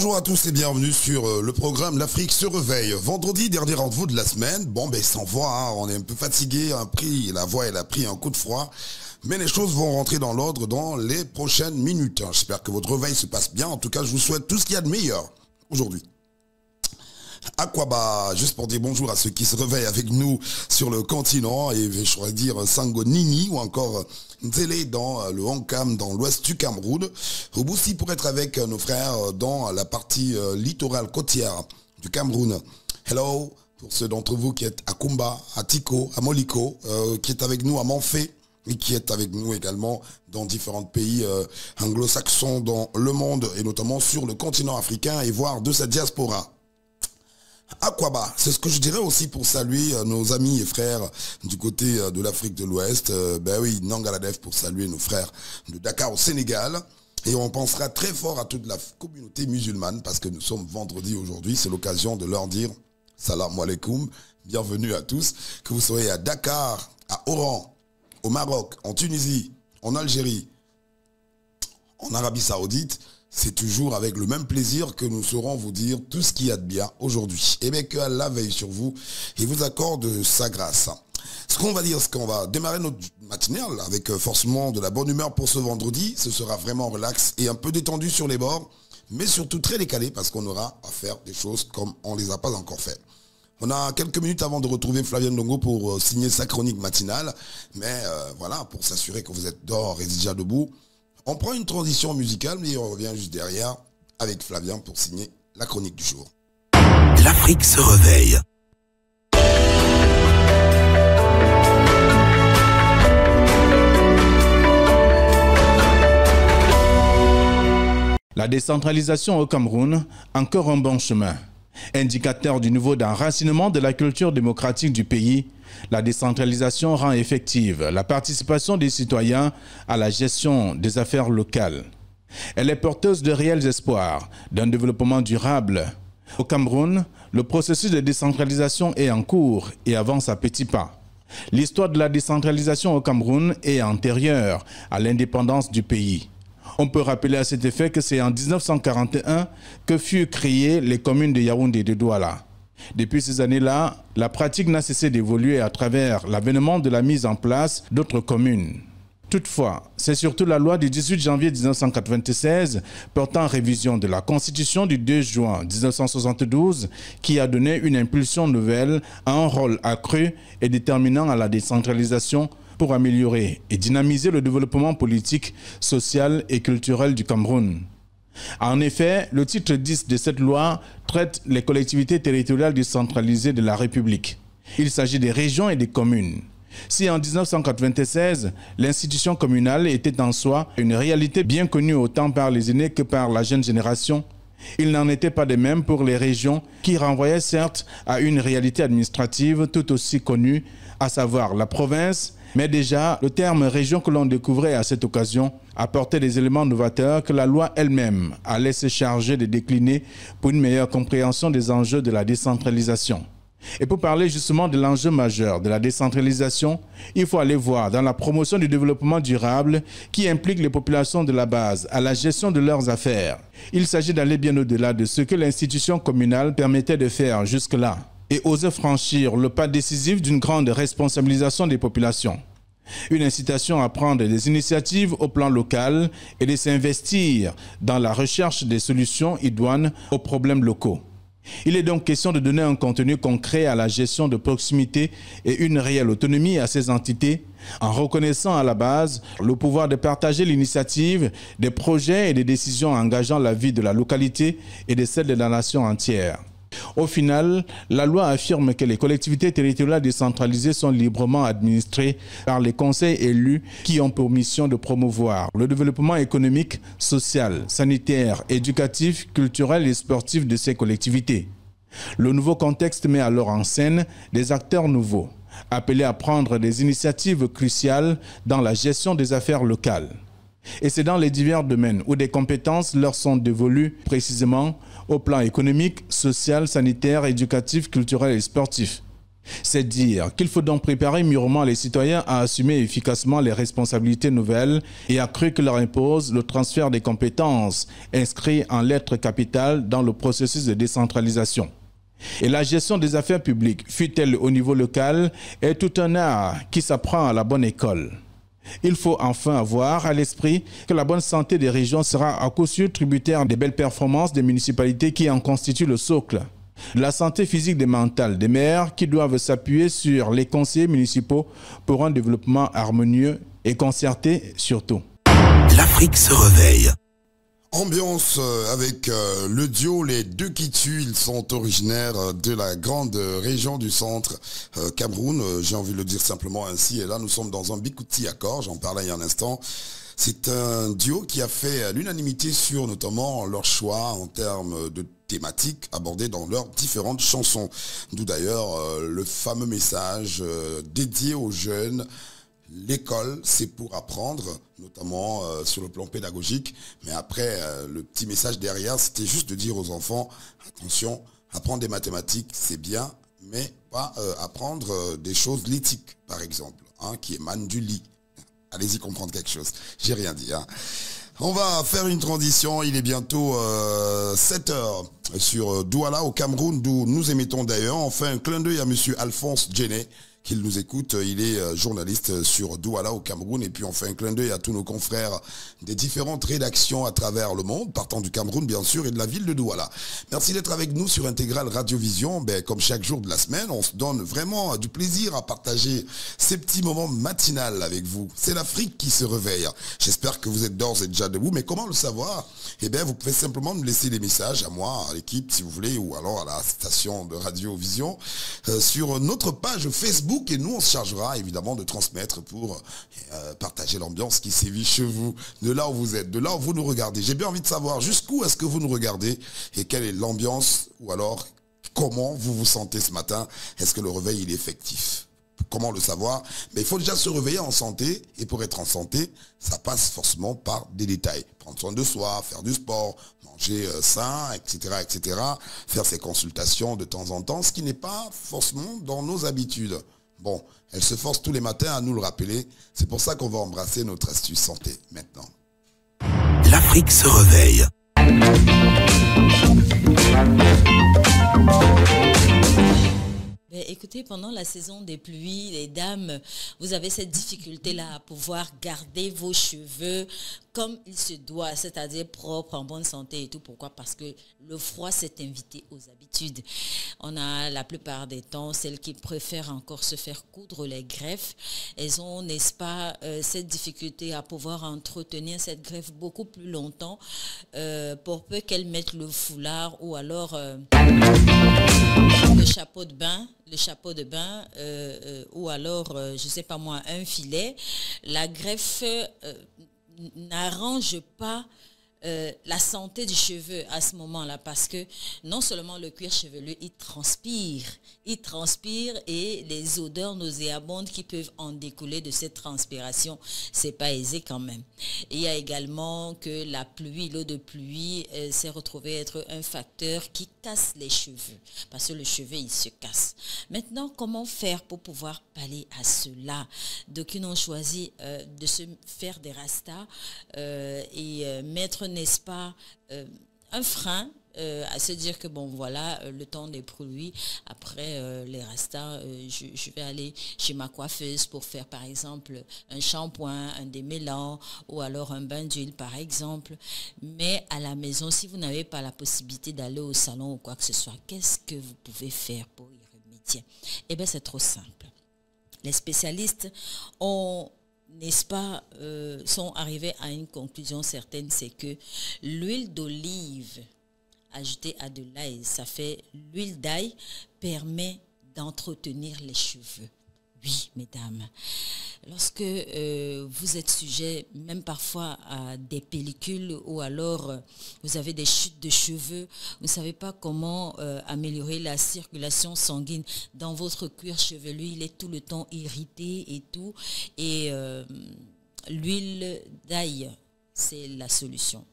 Bonjour à tous et bienvenue sur le programme L'Afrique se réveille. Vendredi, dernier rendez-vous de la semaine. Bon, sans voix, hein, on est un peu fatigué, la voix elle a pris un coup de froid. Mais les choses vont rentrer dans l'ordre dans les prochaines minutes. J'espère que votre réveil se passe bien. En tout cas, je vous souhaite tout ce qu'il y a de meilleur aujourd'hui. Aquaba, juste pour dire bonjour à ceux qui se réveillent avec nous sur le continent, et je pourrais dire Sango Nini ou encore Nzele dans le Ankam, dans l'ouest du Cameroun. Roboussi pour être avec nos frères dans la partie littorale côtière du Cameroun. Hello pour ceux d'entre vous qui êtes à Kumba, à Tiko, à Moliko, qui est avec nous à Manfé et qui est avec nous également dans différents pays anglo-saxons dans le monde et notamment sur le continent africain et voire de sa diaspora. Aquaba, c'est ce que je dirais aussi pour saluer nos amis et frères du côté de l'Afrique de l'Ouest. Oui, Nangaladef pour saluer nos frères de Dakar au Sénégal. Et on pensera très fort à toute la communauté musulmane parce que nous sommes vendredi aujourd'hui. C'est l'occasion de leur dire salam alaikum, bienvenue à tous. Que vous soyez à Dakar, à Oran, au Maroc, en Tunisie, en Algérie, en Arabie Saoudite. C'est toujours avec le même plaisir que nous saurons vous dire tout ce qu'il y a de bien aujourd'hui. Et bien que Allah veille sur vous et vous accorde sa grâce. Ce qu'on va dire, c'est qu'on va démarrer notre matinée avec forcément de la bonne humeur pour ce vendredi. Ce sera vraiment relax et un peu détendu sur les bords, mais surtout très décalé parce qu'on aura à faire des choses comme on ne les a pas encore fait. On a quelques minutes avant de retrouver Flavien Ndongo pour signer sa chronique matinale. Mais voilà, pour s'assurer que vous êtes dehors et déjà debout. On prend une transition musicale, mais on revient juste derrière avec Flavien pour signer la chronique du jour. L'Afrique se réveille. La décentralisation au Cameroun, encore un bon chemin. Indicateur du niveau d'enracinement de la culture démocratique du pays, la décentralisation rend effective la participation des citoyens à la gestion des affaires locales. Elle est porteuse de réels espoirs d'un développement durable. Au Cameroun, le processus de décentralisation est en cours et avance à petits pas. L'histoire de la décentralisation au Cameroun est antérieure à l'indépendance du pays. On peut rappeler à cet effet que c'est en 1941 que furent créées les communes de Yaoundé et de Douala. Depuis ces années-là, la pratique n'a cessé d'évoluer à travers l'avènement de la mise en place d'autres communes. Toutefois, c'est surtout la loi du 18 janvier 1996 portant révision de la Constitution du 2 juin 1972 qui a donné une impulsion nouvelle à un rôle accru et déterminant à la décentralisation pour améliorer et dynamiser le développement politique, social et culturel du Cameroun. En effet, le titre 10 de cette loi traite les collectivités territoriales décentralisées de la République. Il s'agit des régions et des communes. Si en 1996, l'institution communale était en soi une réalité bien connue autant par les aînés que par la jeune génération, il n'en était pas de même pour les régions qui renvoyaient certes à une réalité administrative tout aussi connue, à savoir la province, mais déjà, le terme « région » que l'on découvrait à cette occasion apportait des éléments novateurs que la loi elle-même allait se charger de décliner pour une meilleure compréhension des enjeux de la décentralisation. Et pour parler justement de l'enjeu majeur de la décentralisation, il faut aller voir dans la promotion du développement durable qui implique les populations de la base à la gestion de leurs affaires. Il s'agit d'aller bien au-delà de ce que l'institution communale permettait de faire jusque-là et oser franchir le pas décisif d'une grande responsabilisation des populations. Une incitation à prendre des initiatives au plan local et de s'investir dans la recherche des solutions idoines aux problèmes locaux. Il est donc question de donner un contenu concret à la gestion de proximité et une réelle autonomie à ces entités, en reconnaissant à la base le pouvoir de partager l'initiative des projets et des décisions engageant la vie de la localité et de celle de la nation entière. Au final, la loi affirme que les collectivités territoriales décentralisées sont librement administrées par les conseils élus qui ont pour mission de promouvoir le développement économique, social, sanitaire, éducatif, culturel et sportif de ces collectivités. Le nouveau contexte met alors en scène des acteurs nouveaux, appelés à prendre des initiatives cruciales dans la gestion des affaires locales. Et c'est dans les divers domaines où des compétences leur sont dévolues précisément au plan économique, social, sanitaire, éducatif, culturel et sportif. C'est dire qu'il faut donc préparer mûrement les citoyens à assumer efficacement les responsabilités nouvelles et accrues que leur impose le transfert des compétences inscrits en lettres capitales dans le processus de décentralisation. Et la gestion des affaires publiques, fût-elle au niveau local, est tout un art qui s'apprend à la bonne école. Il faut enfin avoir à l'esprit que la bonne santé des régions sera à coup sûr tributaire des belles performances des municipalités qui en constituent le socle. La santé physique et mentale des maires qui doivent s'appuyer sur les conseillers municipaux pour un développement harmonieux et concerté surtout. L'Afrique se réveille. Ambiance avec le duo Les Deux qui tuent. Ils sont originaires de la grande région du centre Cameroun. J'ai envie de le dire simplement ainsi. Et là, nous sommes dans un bikuti accord. J'en parlais il y a un instant. C'est un duo qui a fait l'unanimité sur notamment leur choix en termes de thématiques abordées dans leurs différentes chansons. D'où d'ailleurs le fameux message dédié aux jeunes. L'école, c'est pour apprendre, notamment sur le plan pédagogique. Mais après, le petit message derrière, c'était juste de dire aux enfants, attention, apprendre des mathématiques, c'est bien, mais pas apprendre des choses lithiques, par exemple, qui émanent du lit. Allez-y comprendre quelque chose. J'ai rien dit. On va faire une transition. Il est bientôt 7 heures sur Douala au Cameroun, d'où nous émettons d'ailleurs. On fait un clin d'œil à monsieur Alphonse Djené, qu'il nous écoute. Il est journaliste sur Douala au Cameroun. Et puis on fait un clin d'œil à tous nos confrères des différentes rédactions à travers le monde, partant du Cameroun bien sûr et de la ville de Douala. Merci d'être avec nous sur Intégral Radiovision. Comme chaque jour de la semaine, on se donne vraiment du plaisir à partager ces petits moments matinales avec vous. C'est l'Afrique qui se réveille. J'espère que vous êtes d'ores et déjà debout. Mais comment le savoir? Vous pouvez simplement nous laisser des messages à moi, à l'équipe si vous voulez, ou alors à la station de Radiovision sur notre page Facebook. Et nous, on se chargera évidemment de transmettre pour partager l'ambiance qui sévit chez vous, de là où vous êtes, de là où vous nous regardez. J'ai bien envie de savoir jusqu'où est-ce que vous nous regardez et quelle est l'ambiance ou alors comment vous vous sentez ce matin. Est-ce que le réveil il est effectif? Comment le savoir? Mais il faut déjà se réveiller en santé, et pour être en santé, ça passe forcément par des détails. Prendre soin de soi, faire du sport, manger sain, etc., etc. Faire ses consultations de temps en temps, ce qui n'est pas forcément dans nos habitudes. Bon, elle se force tous les matins à nous le rappeler. C'est pour ça qu'on va embrasser notre astuce santé maintenant. L'Afrique se réveille. Écoutez, pendant la saison des pluies, les dames, vous avez cette difficulté-là à pouvoir garder vos cheveux comme il se doit, c'est-à-dire propre, en bonne santé et tout. Pourquoi? Parce que le froid s'est invité aux habitudes. On a la plupart des temps celles qui préfèrent encore se faire coudre les greffes. Elles ont, n'est-ce pas, cette difficulté à pouvoir entretenir cette greffe beaucoup plus longtemps pour peu qu'elles mettent le foulard ou alors le chapeau de bain. Ou alors, je sais pas moi, un filet. La greffe n'arrange pas la santé du cheveu à ce moment-là, parce que non seulement le cuir chevelu, il transpire et les odeurs nauséabondes qui peuvent en découler de cette transpiration, c'est pas aisé quand même. Et il y a également que la pluie, l'eau de pluie s'est retrouvée être un facteur qui casse les cheveux, parce que le cheveu il se casse. Maintenant, comment faire pour pouvoir pallier à cela? Donc ils ont choisi de se faire des rastas et mettre, n'est-ce pas, un frein à se dire que bon voilà, le temps des pluies, après les rastas, je vais aller chez ma coiffeuse pour faire par exemple un shampoing, un démêlant ou alors un bain d'huile par exemple. Mais à la maison, si vous n'avez pas la possibilité d'aller au salon ou quoi que ce soit, qu'est-ce que vous pouvez faire pour y remédier? Eh bien c'est trop simple. Les spécialistes ont, n'est-ce pas, sont arrivés à une conclusion certaine, c'est que l'huile d'olive ajoutée à de l'ail, ça fait l'huile d'ail, permet d'entretenir les cheveux. Oui, mesdames, lorsque vous êtes sujet même parfois à des pellicules ou alors vous avez des chutes de cheveux, vous ne savez pas comment améliorer la circulation sanguine dans votre cuir chevelu, il est tout le temps irrité et tout, et l'huile d'ail, c'est la solution.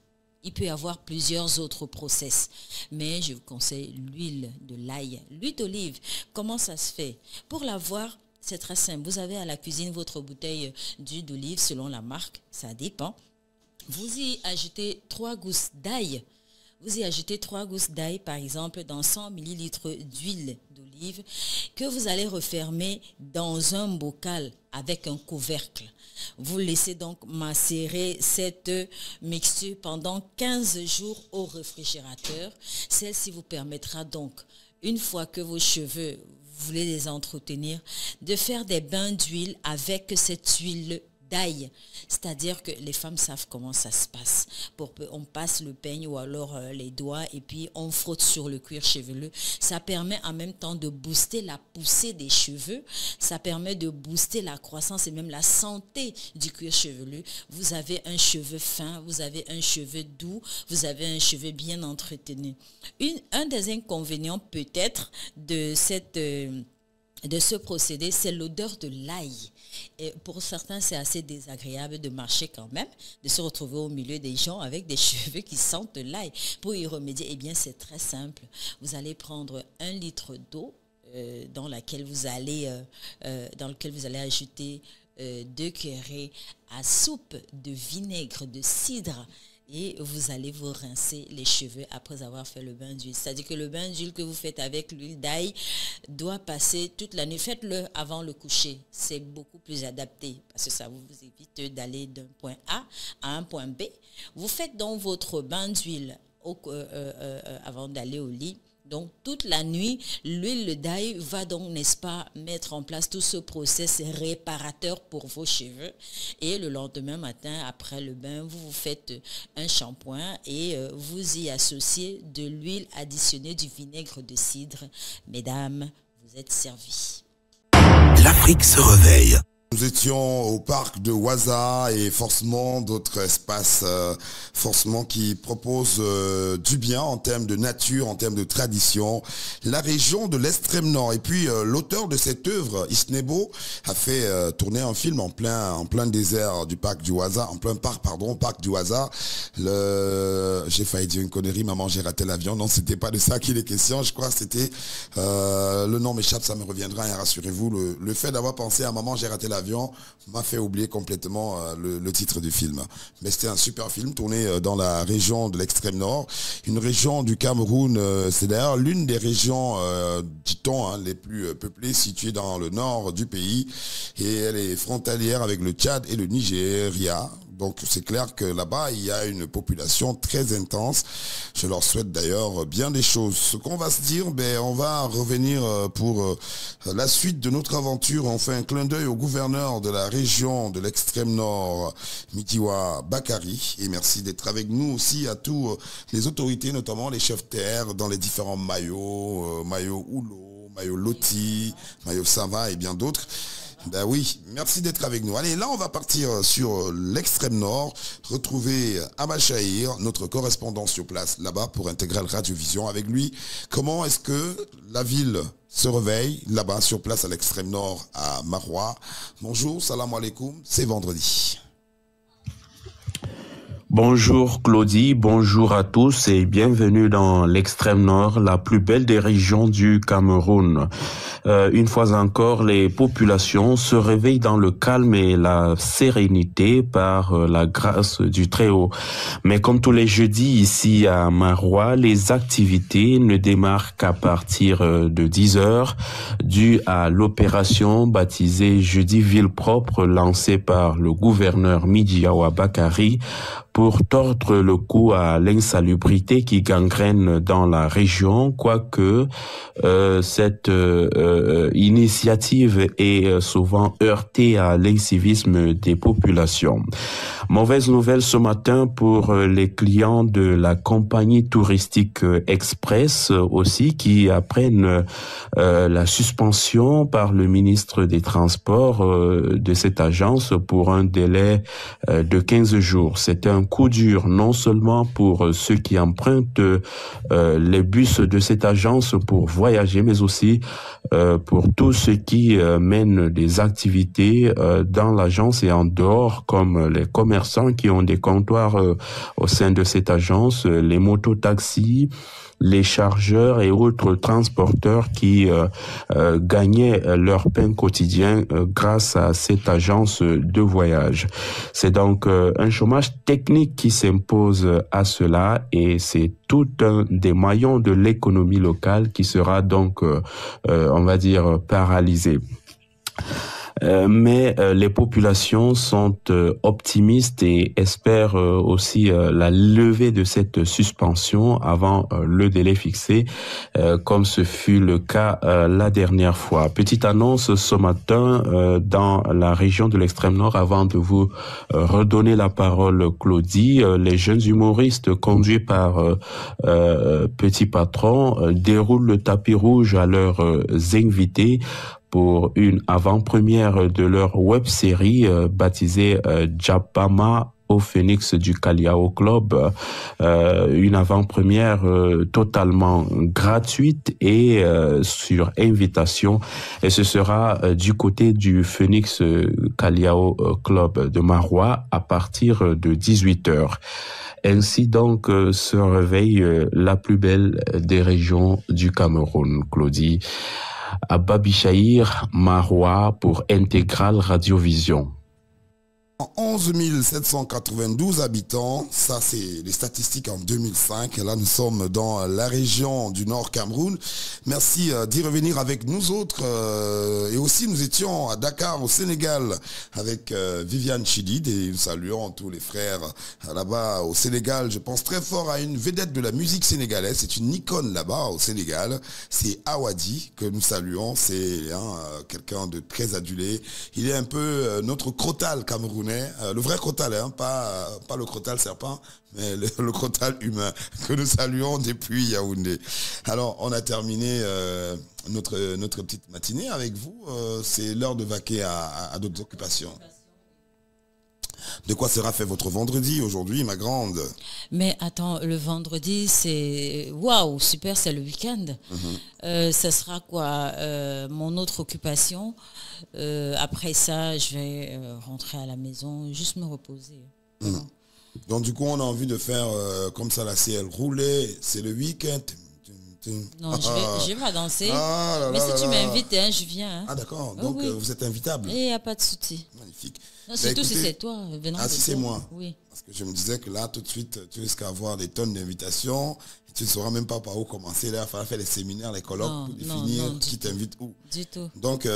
Il peut y avoir plusieurs autres process. Mais je vous conseille l'huile de l'ail. L'huile d'olive, comment ça se fait? Pour l'avoir, c'est très simple. Vous avez à la cuisine votre bouteille d'huile d'olive selon la marque. Ça dépend. Vous y ajoutez 3 gousses d'ail. Vous y ajoutez 3 gousses d'ail, par exemple, dans 100 ml d'huile d'olive que vous allez refermer dans un bocal avec un couvercle. Vous laissez donc macérer cette mixture pendant 15 jours au réfrigérateur. Celle-ci vous permettra donc, une fois que vos cheveux, vous voulez les entretenir, de faire des bains d'huile avec cette huile d'ail. C'est-à-dire que les femmes savent comment ça se passe. On passe le peigne ou alors les doigts et puis on frotte sur le cuir chevelu. Ça permet en même temps de booster la poussée des cheveux. Ça permet de booster la croissance et même la santé du cuir chevelu. Vous avez un cheveu fin, vous avez un cheveu doux, vous avez un cheveu bien entretenu. Un des inconvénients peut-être de ce procédé, c'est l'odeur de l'ail. Et pour certains, c'est assez désagréable de marcher quand même, de se retrouver au milieu des gens avec des cheveux qui sentent l'ail. Pour y remédier, eh bien, c'est très simple. Vous allez prendre 1 litre d'eau dans lequel vous allez ajouter 2 cuillerées à soupe de vinaigre de cidre. Et vous allez vous rincer les cheveux après avoir fait le bain d'huile. C'est-à-dire que le bain d'huile que vous faites avec l'huile d'ail doit passer toute la nuit. Faites-le avant le coucher. C'est beaucoup plus adapté parce que ça vous évite d'aller d'un point A à un point B. Vous faites donc votre bain d'huile avant d'aller au lit. Donc, toute la nuit, l'huile d'ail va donc, n'est-ce pas, mettre en place tout ce process réparateur pour vos cheveux. Et le lendemain matin, après le bain, vous vous faites un shampoing et vous y associez de l'huile additionnée du vinaigre de cidre. Mesdames, vous êtes servis. L'Afrique se réveille. Nous étions au parc de Waza et forcément d'autres espaces forcément qui proposent du bien en termes de nature, en termes de tradition. La région de l'extrême nord. Et puis l'auteur de cette œuvre, Isnebo, a fait tourner un film en plein désert du parc du Waza, parc du Waza. J'ai failli dire une connerie, maman j'ai raté l'avion. Non, c'était pas de ça qu'il est question. Je crois que c'était le nom m'échappe, ça me reviendra. Et rassurez-vous, le fait d'avoir pensé à maman j'ai raté l'avion m'a fait oublier complètement le titre du film. Mais c'était un super film tourné dans la région de l'extrême nord, une région du Cameroun. C'est d'ailleurs l'une des régions, dit-on, les plus peuplées, située dans le nord du pays, et elle est frontalière avec le Tchad et le Nigeria. Donc c'est clair que là-bas, il y a une population très intense. Je leur souhaite d'ailleurs bien des choses. Ce qu'on va se dire, on va revenir pour la suite de notre aventure. On fait un clin d'œil au gouverneur de la région de l'extrême nord, Midiwa Bakari. Et merci d'être avec nous aussi à tous les autorités, notamment les chefs terre dans les différents maillots, maillot Oulo, maillot Loti, maillot Sava et bien d'autres. Ben oui, merci d'être avec nous. Allez, là, on va partir sur l'extrême nord, retrouver Abba Chahir, notre correspondant sur place là-bas pour Intégral Radio-Vision. Avec lui, comment est-ce que la ville se réveille là-bas sur place à l'extrême nord à Maroua. Bonjour, salam alaikum, c'est vendredi. Bonjour Claudie, bonjour à tous et bienvenue dans l'extrême nord, la plus belle des régions du Cameroun. Une fois encore, les populations se réveillent dans le calme et la sérénité par la grâce du Très-Haut. Mais comme tous les jeudis ici à Maroua, les activités ne démarrent qu'à partir de 10h, dû à l'opération baptisée Jeudi Ville Propre lancée par le gouverneur Midiwa Bakari pour tordre le cou à l'insalubrité qui gangrène dans la région, quoique cette initiative est souvent heurtée à l'incivisme des populations. Mauvaise nouvelle ce matin pour les clients de la compagnie touristique Express aussi, qui apprennent la suspension par le ministre des Transports de cette agence pour un délai de 15 jours. C'est un coup dur non seulement pour ceux qui empruntent les bus de cette agence pour voyager, mais aussi pour tous ceux qui mènent des activités dans l'agence et en dehors, comme les commerçants qui ont des comptoirs au sein de cette agence, les mototaxis, les chargeurs et autres transporteurs qui gagnaient leur pain quotidien grâce à cette agence de voyage. C'est donc un chômage technique qui s'impose à cela et c'est tout un des maillons de l'économie locale qui sera donc, on va dire, paralysé. Mais les populations sont optimistes et espèrent aussi la levée de cette suspension avant le délai fixé, comme ce fut le cas la dernière fois. Petite annonce ce matin dans la région de l'extrême nord, avant de vous redonner la parole, Claudie. Les jeunes humoristes conduits par Petit Patron déroulent le tapis rouge à leurs invités pour une avant-première de leur web-série baptisée Japama au Phoenix du Callao Club, une avant-première totalement gratuite et sur invitation, et ce sera du côté du Phoenix Callao Club de Marois à partir de 18h. Ainsi donc se réveille la plus belle des régions du Cameroun, Claudie, à Babichahir, Marois pour Intégral Radiovision. 11 792 habitants, ça c'est les statistiques en 2005. Là nous sommes dans la région du Nord Cameroun. Merci d'y revenir avec nous autres. Et aussi nous étions à Dakar au Sénégal avec Viviane Chidid et nous saluons tous les frères là-bas au Sénégal. Je pense très fort à une vedette de la musique sénégalaise, c'est une icône là-bas au Sénégal, c'est Awadi que nous saluons. C'est quelqu'un de très adulé. Il est un peu notre Crotal camerounais. Le vrai Crotal, pas le Crotal serpent, mais le Crotal humain que nous saluons depuis Yaoundé. Alors, on a terminé notre petite matinée avec vous. C'est l'heure de vaquer à d'autres occupations. De quoi sera fait votre vendredi aujourd'hui, ma grande? Mais attends, le vendredi, c'est... Waouh, super, c'est le week-end. Ça sera quoi mon autre occupation. Après ça, je vais rentrer à la maison, juste me reposer. Donc, du coup, on a envie de faire comme ça la CL rouler. C'est le week-end. Non, je vais pas danser. Mais si tu m'invites, je viens. Ah, d'accord. Donc, oui. Vous êtes invitable. Il n'y a pas de souci. Magnifique. Non, surtout si c'est toi. Si c'est moi. Oui. Parce que je me disais que là, tout de suite, tu risques d'avoir des tonnes d'invitations. Et tu ne sauras même pas par où commencer. Là, il va falloir faire les séminaires, les colloques pour définir qui t'invite où. Du tout. Donc,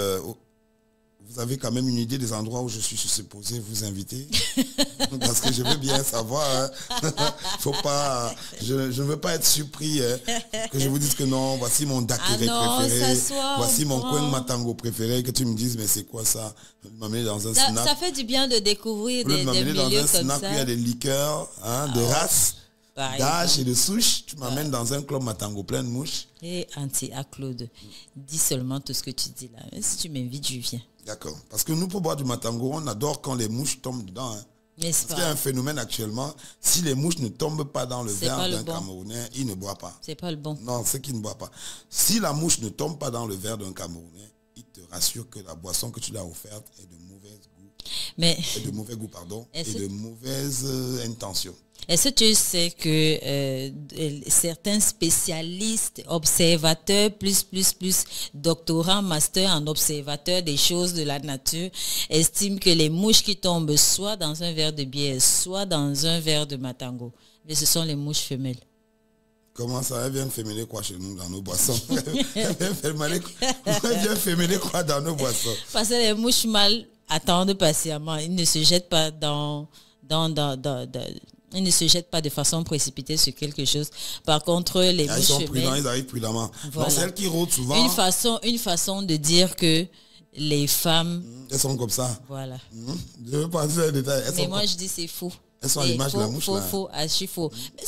vous avez quand même une idée des endroits où je suis supposé vous inviter? Parce que je veux bien savoir. Faut pas, je ne veux pas être surpris que je vous dise que non, voici mon daiquiri préféré, voici mon coin matango préféré, que tu me dises mais c'est quoi ça? M'amener dans un snack. Ça fait du bien de découvrir des milieux dans un comme snack ça. Où il y a des liqueurs, de race, d'âge et de souche. Tu m'amènes dans un club matango plein de mouches. Et à Claude, dis seulement tout ce que tu dis là. Si tu m'invites, je viens. D'accord. Parce que nous, pour boire du matango, on adore quand les mouches tombent dedans. Parce qu'il y a un phénomène actuellement, si les mouches ne tombent pas dans le verre d'un Camerounais, il ne boit pas. C'est pas le bon. Non, c'est qu'il ne boit pas. Si la mouche ne tombe pas dans le verre d'un Camerounais, il te rassure que la boisson que tu lui as offerte est de mauvais goût, et de mauvaises intentions. Est-ce que tu sais que certains spécialistes, observateurs, plus, doctorants, masters en observateurs des choses de la nature, estiment que les mouches qui tombent soit dans un verre de bière, soit dans un verre de matango, mais ce sont les mouches femelles. Comment ça? Elle vient féminer quoi chez nous dans nos boissons? Elle vient féminer quoi dans nos boissons? Parce que les mouches mâles attendent patiemment. Ils ne se jettent pas ils ne se jettent pas de façon précipitée sur quelque chose. Par contre, les mouches femelles... prudents, ils arrivent prudemment. Voilà. Donc, celles qui rôdent souvent... Une façon de dire que les femmes... Elles sont comme ça. Voilà. Je veux pas dire un détail. Mais moi, je dis c'est faux. Elles sont à l'image de la mouche, là. Faux. Mais si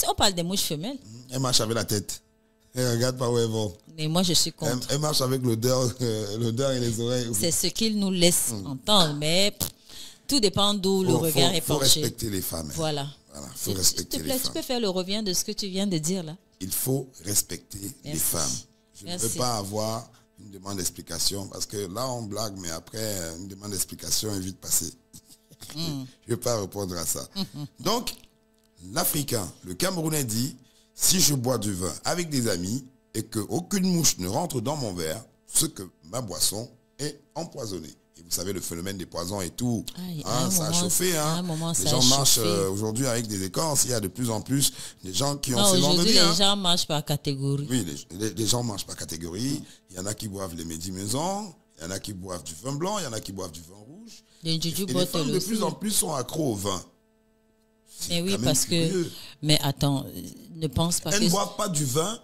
on parle des mouches femelles... Elles marchent avec la tête. Elles regardent pas où elles vont. Mais moi, je suis contre. Elles marchent avec l'odeur et les oreilles. C'est ce qu'ils nous laissent entendre. Mais tout dépend d'où le regard est penché. Il faut respecter les femmes. Voilà. Faut respecter les femmes. Tu peux faire le revient de ce que tu viens de dire là? Il faut respecter les femmes. Je ne veux pas avoir une demande d'explication. Parce que là, on blague, mais après, une demande d'explication est vite passée. Je ne vais pas répondre à ça. Donc, l'Africain, le Camerounais dit, si je bois du vin avec des amis et qu'aucune mouche ne rentre dans mon verre, ce que ma boisson est empoisonnée. Et vous savez, le phénomène des poisons et tout, ça a chauffé. Les gens marchent aujourd'hui avec des écorces. Il y a de plus en plus des gens qui ont ce genre de vie. Aujourd'hui, les gens marchent par catégorie. Oui, les gens marchent par catégorie. Il y en a qui boivent les médis-maisons, il y en a qui boivent du vin blanc, il y en a qui boivent du vin rouge. Et les femmes de plus en plus sont accros au vin. Mais oui, parce que... Mais attends, ne pense pas que... Elles ne boivent pas du vin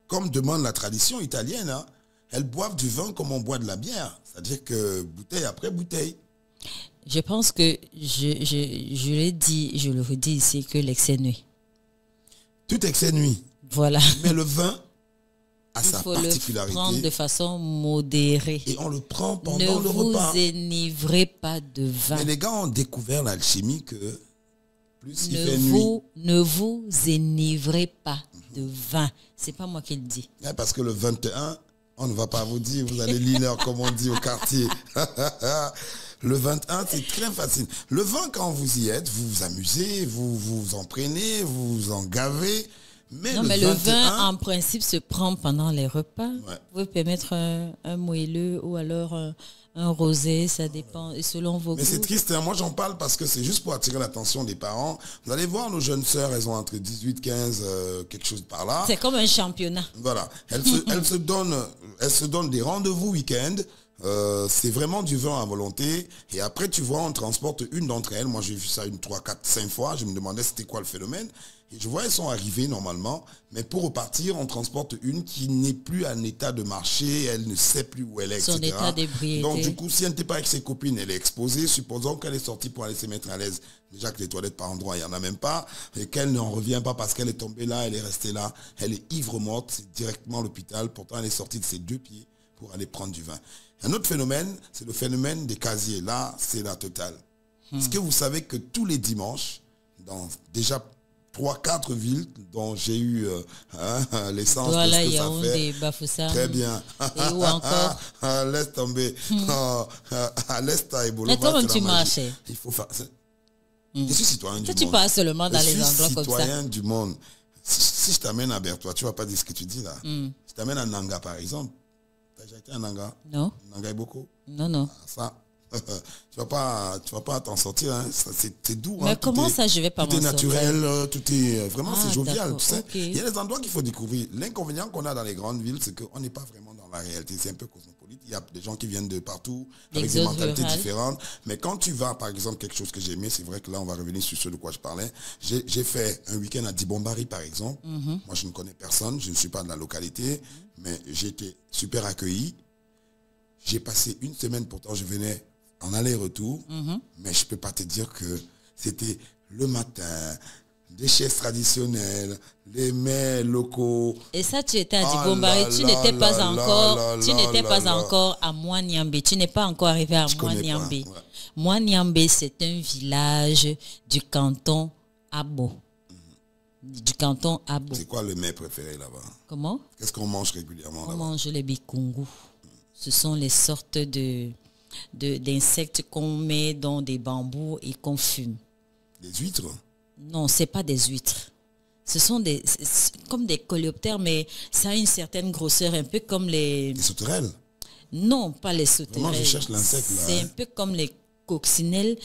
comme demande la tradition italienne. Hein. Elles boivent du vin comme on boit de la bière. C'est-à-dire que bouteille après bouteille. Je pense que, je l'ai dit, je le redis ici, que l'excès nuit. Tout excès nuit. Voilà. Mais le vin a sa particularité. Il faut le prendre de façon modérée. Et on le prend pendant le repas. Ne vous énivrez pas de vin. Mais les gars ont découvert l'alchimie que plus il fait nuit. Ne vous énivrez pas de vin. C'est pas moi qui le dis. Parce que le 21, on ne va pas vous dire, vous allez lire comme on dit au quartier. Le 21, c'est très facile. Le 20, quand vous y êtes, vous vous amusez, vous vous en prenez, vous vous en gavez. Mais le vin, en principe, se prend pendant les repas. Ouais. Vous pouvez permettre un moelleux ou alors un rosé, ça dépend, et selon vos goûts. Mais c'est triste, hein. Moi j'en parle parce que c'est juste pour attirer l'attention des parents. Vous allez voir, nos jeunes sœurs, elles ont entre 18, 15, quelque chose par là. C'est comme un championnat. Voilà. Elles se donnent des rendez-vous week-end. C'est vraiment du vin à volonté. Et après, tu vois, on transporte une d'entre elles. Moi, j'ai vu ça 3, 4, 5 fois. Je me demandais c'était quoi le phénomène. Et je vois, elles sont arrivées normalement. Mais pour repartir, on transporte une qui n'est plus en état de marcher. Elle ne sait plus où elle est, etc. Son état d'ébriété. Donc, du coup, si elle n'était pas avec ses copines, elle est exposée. Supposons qu'elle est sortie pour aller se mettre à l'aise. Déjà que les toilettes par endroit, il n'y en a même pas. Et qu'elle n'en revient pas parce qu'elle est tombée là, elle est restée là. Elle est ivre morte. C'est directement à l'hôpital. Pourtant, elle est sortie de ses 2 pieds pour aller prendre du vin. Un autre phénomène, c'est le phénomène des casiers. Là, c'est la totale. Est-ce que vous savez que tous les dimanches, dans déjà 3-4 villes dont j'ai eu l'essence de ce que ça fait. Bafoussam. Très bien. Et où encore laisse tomber. À l'est, à Ebola. Mais comment tu marches? Il faut faire... Je suis citoyen du monde. Tu passes seulement dans les endroits comme ça. Je suis citoyen du monde. Si je t'amène à Berthois, tu ne vas pas dire ce que tu dis là. Je t'amène à Nanga, par exemple. Tu as déjà été à Nanga? Non. Nanga est beaucoup? Non. Ça, tu vas pas t'en sortir. Hein. C'est doux. Mais comment ça, je vais pas m'en sortir? Tout est naturel, tout est... Vraiment, c'est jovial. Tu sais. Okay. Il y a des endroits qu'il faut découvrir. L'inconvénient qu'on a dans les grandes villes, c'est qu'on n'est pas vraiment dans la réalité. C'est un peu cosmopolite. Il y a des gens qui viennent de partout, avec des mentalités différentes. Mais quand tu vas, par exemple, quelque chose que j'ai aimé, c'est vrai que là, on va revenir sur ce de quoi je parlais. J'ai fait un week-end à Dibombari, par exemple. Moi, je ne connais personne. Je ne suis pas de la localité. Mais j'ai été super accueilli. J'ai passé une semaine, pourtant, je venais en aller-retour. Mais je ne peux pas te dire que c'était le matin, des chaises traditionnelles, les mets locaux. Et ça, tu étais à Dibombari, tu n'étais pas encore à Moignambé. Tu n'es pas encore arrivé à Moignambé. Ouais. Moignambé, c'est un village du canton Abo. Du canton Abo. C'est quoi le mets préféré là-bas? Comment? Qu'est-ce qu'on mange régulièrement là-bas? On mange les bikungu. Ce sont les sortes d'insectes qu'on met dans des bambous et qu'on fume. Des huîtres? Non, ce n'est pas des huîtres. Ce sont comme des coléoptères, mais ça a une certaine grosseur, un peu comme les... Des sauterelles? Non, pas les sauterelles. Moi, je cherche l'insecte là. C'est un peu comme les coccinelles,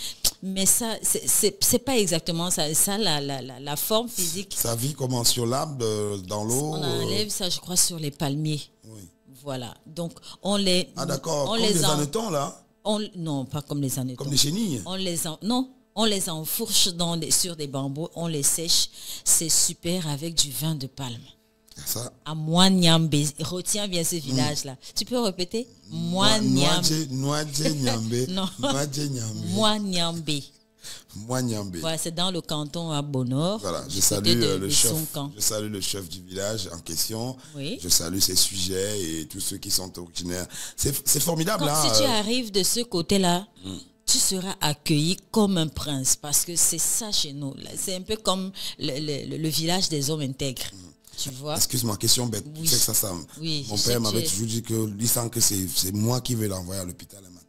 mais ça, c'est pas exactement ça. Ça, la forme physique... Ça vit comment? Sur l'arbre, dans l'eau? On enlève ça, je crois, sur les palmiers. Oui. Voilà. Donc, on les... Ah d'accord, comme les hannetons là? Non, pas comme les hannetons. Comme des chenilles? Non. On les enfourche sur des bambous, on les sèche. C'est super avec du vin de palme. Ça. À Moignambé. Retiens bien ce village-là. Tu peux répéter? Moignambé. Non. Moignambé. Moignambé. Voilà, c'est dans le canton à Bonheur. Voilà, je salue le chef du village en question. Oui. Je salue ses sujets et tous ceux qui sont originaires. C'est formidable. Si tu arrives de ce côté-là, tu seras accueilli comme un prince parce que c'est ça chez nous. C'est un peu comme le village des hommes intègres. Tu vois? Excuse-moi, question bête. Oui. Tu sais que ça Oui, mon père m'avait toujours dit que lui sent que c'est moi qui vais l'envoyer à l'hôpital un matin.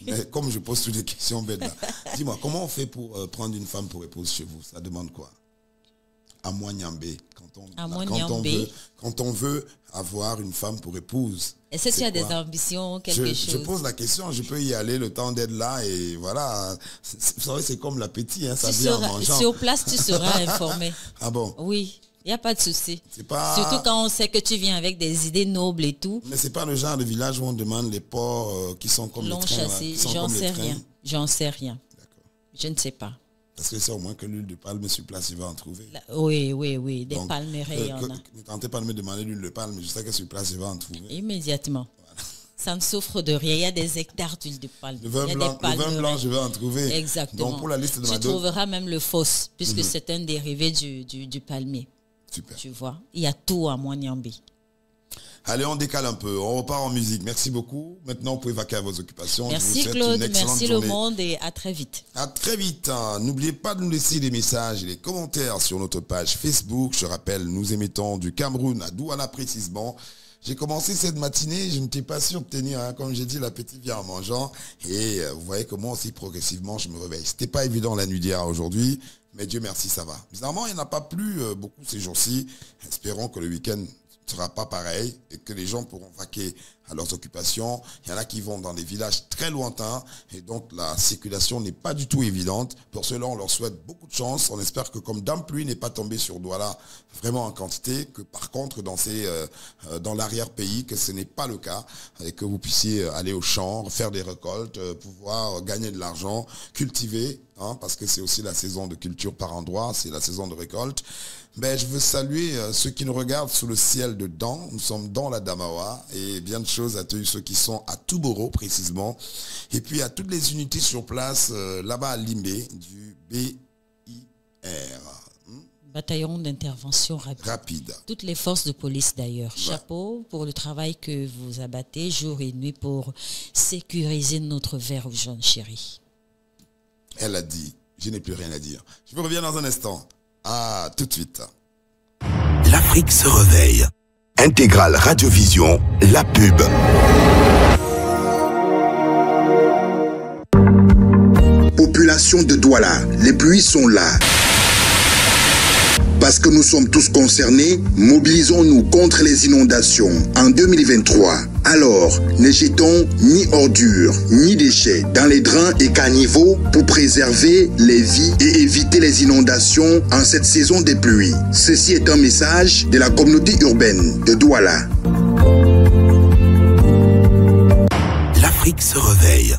Mais comme je pose toutes les questions bêtes là, dis-moi, comment on fait pour prendre une femme pour épouse chez vous? Ça demande quoi? À Moignambé, quand on veut avoir une femme pour épouse. Est-ce que tu as des ambitions, quelque chose? Je pose la question, je peux y aller le temps d'être là et voilà. Vous savez, c'est comme l'appétit, hein, ça vient en mangeant. Sur place, tu seras informé. Ah bon? Oui, il n'y a pas de souci. Pas... Surtout quand on sait que tu viens avec des idées nobles et tout. Mais c'est pas le genre de village où on demande les porcs qui sont comme les trains. Chassé. J'en sais rien. J'en sais rien. D'accord. Je ne sais pas. Parce que c'est au moins que l'huile de palme sur place, il va en trouver. Oui. Des palmeraies, il y en a. Ne tentez pas de me demander l'huile de palme, je sais que sur place, il va en trouver. Immédiatement. Voilà. Ça ne souffre de rien. Il y a des hectares d'huile de palme. Le vin blanc, je vais en trouver. Exactement. Donc pour la liste de tu trouveras même le fausse, puisque c'est un dérivé du palmier. Super. Tu vois, il y a tout à Moignambé. Allez, on décale un peu. On repart en musique. Merci beaucoup. Maintenant, vous pouvez vaquer à vos occupations. Merci Claude, merci le monde et à très vite. À très vite. N'oubliez pas de nous laisser des messages et des commentaires sur notre page Facebook. Je rappelle, nous émettons du Cameroun à Douala précisément. J'ai commencé cette matinée, je n'étais pas sûr de tenir, hein. Comme j'ai dit, l'appétit vient en mangeant. Et vous voyez comment aussi progressivement je me réveille. C'était pas évident la nuit d'hier à aujourd'hui, mais Dieu merci, ça va. Bizarrement, il n'y en a pas plu beaucoup ces jours-ci. Espérons que le week-end ne sera pas pareil et que les gens pourront vaquer à leurs occupations. Il y en a qui vont dans des villages très lointains et donc la circulation n'est pas du tout évidente. Pour cela, on leur souhaite beaucoup de chance. On espère que comme Dame Pluie n'est pas tombée sur Douala vraiment en quantité, que par contre dans l'arrière-pays, que ce n'est pas le cas et que vous puissiez aller au champ, faire des récoltes, pouvoir gagner de l'argent, cultiver, hein, parce que c'est aussi la saison de culture par endroit, c'est la saison de récolte. Mais je veux saluer ceux qui nous regardent sous le ciel de Dan. Nous sommes dans la Damawa et bien de choses à ceux qui sont à Touboro précisément. Et puis à toutes les unités sur place là-bas à Limbé du BIR. Bataillon d'intervention rapide. Toutes les forces de police d'ailleurs. Ouais. Chapeau pour le travail que vous abattez jour et nuit pour sécuriser notre verre jaune chéri. Elle a dit, je n'ai plus rien à dire. Je vous reviens dans un instant. Ah, tout de suite. L'Afrique se réveille. Intégrale Radiovision, la pub. Population de Douala, les pluies sont là. Parce que nous sommes tous concernés, mobilisons-nous contre les inondations en 2023. Alors, ne jetons ni ordures, ni déchets dans les drains et caniveaux pour préserver les vies et éviter les inondations en cette saison des pluies. Ceci est un message de la communauté urbaine de Douala. L'Afrique se réveille.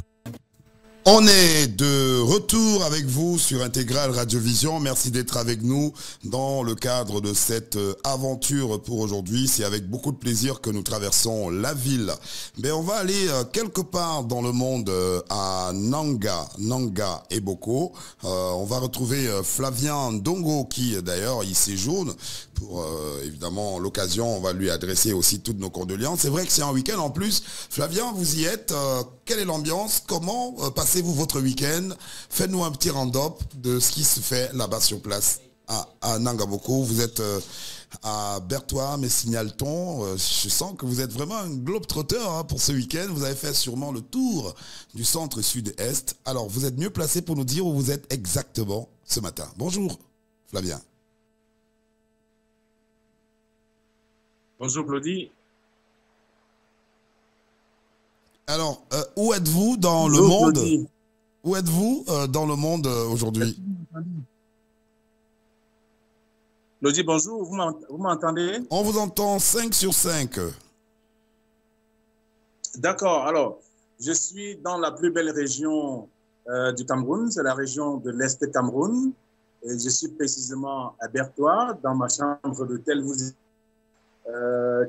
On est de retour avec vous sur Intégrale Radiovision. Merci d'être avec nous dans le cadre de cette aventure pour aujourd'hui. C'est avec beaucoup de plaisir que nous traversons la ville. Mais on va aller quelque part dans le monde à Nanga et Boko. On va retrouver Flavien Ndongo qui d'ailleurs y séjourne. Pour évidemment l'occasion, on va lui adresser aussi toutes nos condoléances. C'est vrai que c'est un week-end en plus. Flavien, vous y êtes. Quelle est l'ambiance? Comment passez-vous votre week-end? Faites-nous un petit round-up de ce qui se fait là-bas sur place à Nangaboko. Vous êtes à Bertois, Messigналton. Je sens que vous êtes vraiment un globe-trotter pour ce week-end. Vous avez fait sûrement le tour du centre sud-est. Alors, vous êtes mieux placé pour nous dire où vous êtes exactement ce matin. Bonjour, Flavien. Bonjour Claudie. Alors, où êtes-vous dans le monde? Où êtes-vous dans le monde aujourd'hui? Claudie, bonjour, vous m'entendez? On vous entend 5 sur 5. D'accord, alors, je suis dans la plus belle région du Cameroun, c'est la région de l'Est Cameroun, et je suis précisément à Bertois, dans ma chambre d'hôtel. Vous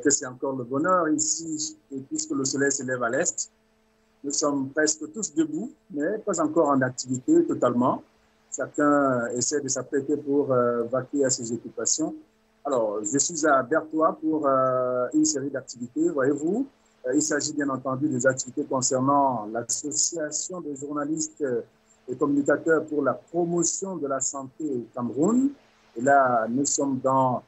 que c'est encore le bonheur ici, et puisque le soleil se lève à l'est. Nous sommes presque tous debout, mais pas encore en activité totalement. Chacun essaie de s'apprêter pour vaquer à ses occupations. Alors, je suis à Bertois pour une série d'activités, voyez-vous. Il s'agit bien entendu des activités concernant l'association des journalistes et communicateurs pour la promotion de la santé au Cameroun. Et là, nous sommes dans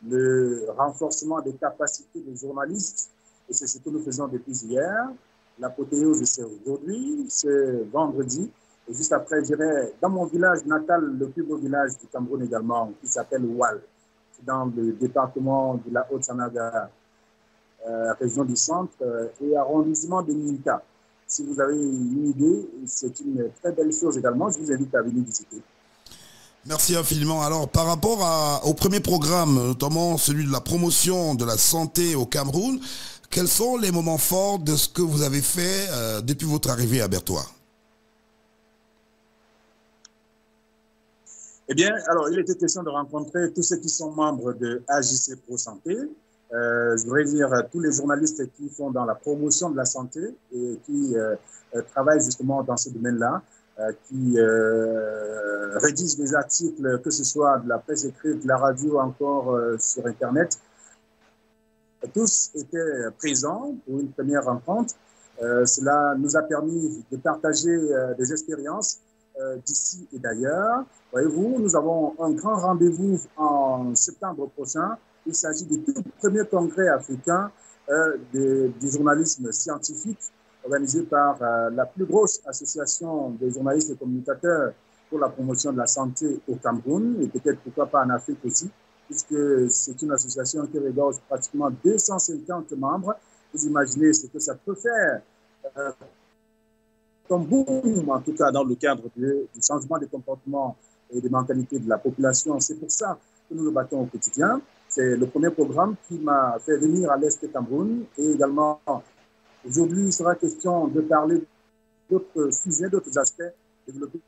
le renforcement des capacités des journalistes, et c'est ce que nous faisons depuis hier. L'apothéose, c'est aujourd'hui, c'est vendredi. Et juste après, j'irai dans mon village natal, le plus beau village du Cameroun également, qui s'appelle Oual, dans le département de la Haute-Sanaga, région du centre et arrondissement de Ninta. Si vous avez une idée, c'est une très belle chose également. Je vous invite à venir visiter. Merci infiniment. Alors, par rapport au premier programme, notamment celui de la promotion de la santé au Cameroun, quels sont les moments forts de ce que vous avez fait depuis votre arrivée à Bertoua? Eh bien, alors, il était question de rencontrer tous ceux qui sont membres de AJC Pro Santé. Je voudrais dire tous les journalistes qui sont dans la promotion de la santé et qui travaillent justement dans ce domaine-là, qui rédigent des articles, que ce soit de la presse écrite, de la radio, encore sur Internet. Tous étaient présents pour une première rencontre. Cela nous a permis de partager des expériences d'ici et d'ailleurs. Voyez-vous, nous avons un grand rendez-vous en septembre prochain. Il s'agit du tout premier congrès africain du journalisme scientifique organisé par la plus grosse association des journalistes et communicateurs pour la promotion de la santé au Cameroun et peut-être pourquoi pas en Afrique aussi, puisque c'est une association qui regorge pratiquement 250 membres. Vous imaginez ce que ça peut faire comme boom, en tout cas dans le cadre du changement des comportements et des mentalités de la population. C'est pour ça que nous nous battons au quotidien. C'est le premier programme qui m'a fait venir à l'Est du Cameroun. Et également, aujourd'hui, il sera question de parler d'autres sujets, d'autres aspects, développer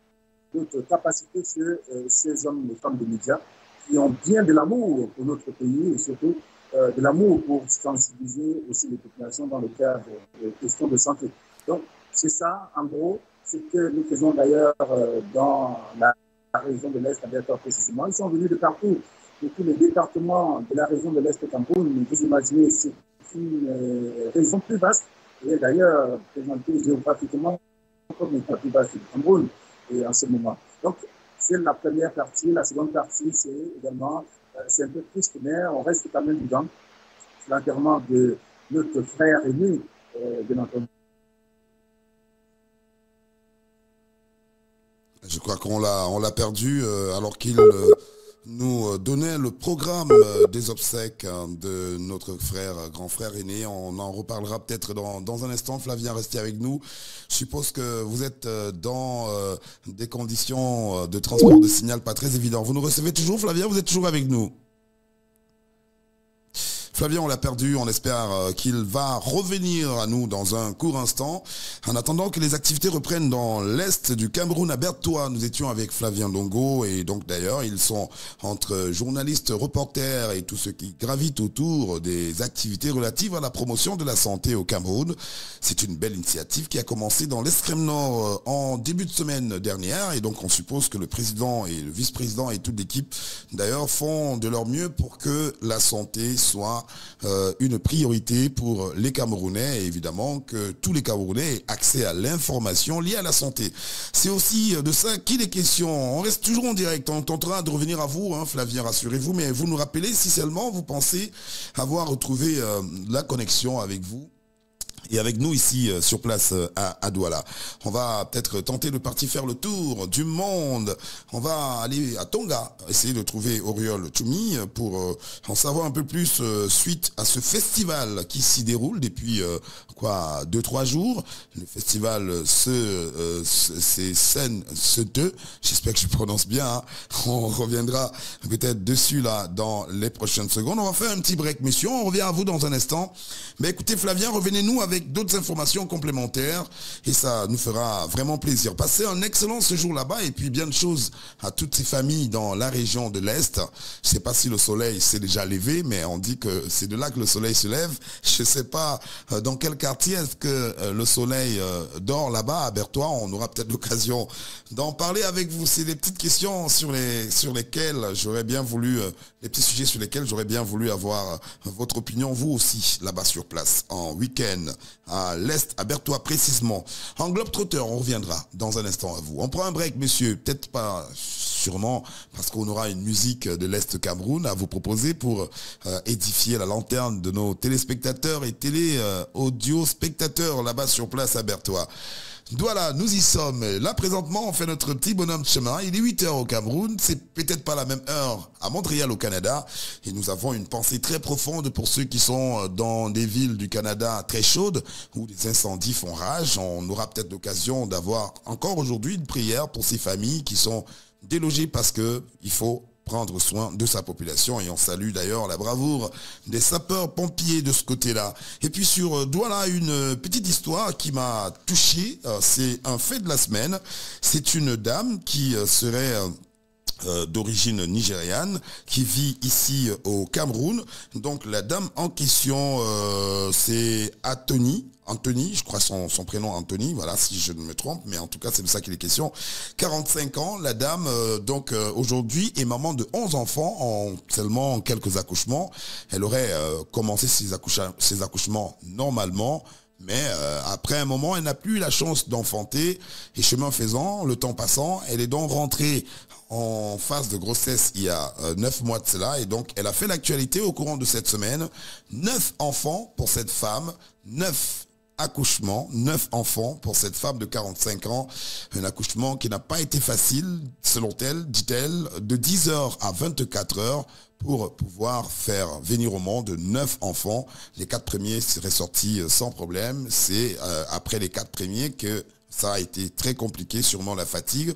d'autres capacités sur ces hommes et femmes de médias qui ont bien de l'amour pour notre pays et surtout de l'amour pour sensibiliser aussi les populations dans le cadre des questions de santé. Donc, c'est ça, en gros, ce que nous faisons d'ailleurs dans la région de l'Est, à Bertoua précisément. Ils sont venus de partout, de tous les départements de la région de l'Est du Cameroun. Vous imaginez, c'est une région plus vaste, et d'ailleurs présentée géographiquement comme l'état plus vaste du Cameroun et en ce moment. Donc, c'est la première partie. La seconde partie, c'est également, c'est un peu triste, mais on reste quand même dedans. C'est l'enterrement de notre frère aîné, de notre. Je crois qu'on l'a perdu alors qu'il nous donnait le programme des obsèques de notre grand frère aîné. On en reparlera peut-être dans un instant. Flavien, restez avec nous. Je suppose que vous êtes dans des conditions de transport de signal pas très évidentes. Vous nous recevez toujours, Flavien? Vous êtes toujours avec nous? Flavien, on l'a perdu, on espère qu'il va revenir à nous dans un court instant. En attendant que les activités reprennent dans l'Est du Cameroun à Bertoua, nous étions avec Flavien Ndongo et donc d'ailleurs ils sont entre journalistes, reporters et tous ceux qui gravitent autour des activités relatives à la promotion de la santé au Cameroun. C'est une belle initiative qui a commencé dans l'Extrême Nord en début de semaine dernière et donc on suppose que le président et le vice-président et toute l'équipe d'ailleurs font de leur mieux pour que la santé soit une priorité pour les Camerounais et évidemment que tous les Camerounais aient accès à l'information liée à la santé. C'est aussi de ça qu'il est question. On reste toujours en direct, on tentera de revenir à vous, hein, Flavien, rassurez-vous, mais vous nous rappelez si seulement vous pensez avoir retrouvé la connexion avec vous. Et avec nous ici sur place à Douala. On va peut-être tenter de partir faire le tour du monde. On va aller à Tonga, essayer de trouver Oriol Choumi pour en savoir un peu plus suite à ce festival qui s'y déroule depuis 2-3 jours. Le festival c'est Scène ce 2. J'espère que je prononce bien. Hein. On reviendra peut-être dessus là dans les prochaines secondes. On va faire un petit break, messieurs. On revient à vous dans un instant. Mais écoutez, Flavien, revenez-nous avec d'autres informations complémentaires et ça nous fera vraiment plaisir. Passez un excellent séjour là-bas et puis bien de choses à toutes ces familles dans la région de l'Est. Je ne sais pas si le soleil s'est déjà levé, mais on dit que c'est de là que le soleil se lève. Je ne sais pas dans quel quartier est-ce que le soleil dort là-bas à Bertoua. On aura peut-être l'occasion d'en parler avec vous. C'est des petites questions sur lesquelles j'aurais bien voulu, les petits sujets sur lesquels j'aurais bien voulu avoir votre opinion, vous aussi, là-bas sur place, en week-end. à l'Est, à Berthois précisément. En Globetrotter, on reviendra dans un instant à vous. On prend un break, messieurs, peut-être pas sûrement parce qu'on aura une musique de l'Est Cameroun à vous proposer pour édifier la lanterne de nos téléspectateurs et audio-spectateurs là-bas sur place à Berthois. Voilà, nous y sommes. Là, présentement, on fait notre petit bonhomme de chemin. Il est 8 heures au Cameroun. C'est peut-être pas la même heure à Montréal, au Canada. Et nous avons une pensée très profonde pour ceux qui sont dans des villes du Canada très chaudes, où les incendies font rage. On aura peut-être l'occasion d'avoir encore aujourd'hui une prière pour ces familles qui sont délogées parce que il faut prendre soin de sa population et on salue d'ailleurs la bravoure des sapeurs-pompiers de ce côté-là. Et puis sur Douala, une petite histoire qui m'a touché, c'est un fait de la semaine. C'est une dame qui serait d'origine nigériane qui vit ici au Cameroun. Donc la dame en question, c'est Anthony, je crois son prénom Anthony, voilà, si je ne me trompe, mais en tout cas c'est de ça qu'il est question. 45 ans, la dame aujourd'hui est maman de 11 enfants en seulement quelques accouchements. Elle aurait commencé ses accouchements normalement, mais après un moment, elle n'a plus eu la chance d'enfanter et chemin faisant, le temps passant, elle est donc rentrée en phase de grossesse il y a 9 mois de cela et donc elle a fait l'actualité au courant de cette semaine. 9 enfants pour cette femme, 9 accouchements, 9 enfants pour cette femme de 45 ans. Un accouchement qui n'a pas été facile, selon elle, dit-elle, de 10 heures à 24 heures pour pouvoir faire venir au monde 9 enfants. Les 4 premiers seraient sortis sans problème. C'est après les 4 premiers que ça a été très compliqué, sûrement la fatigue.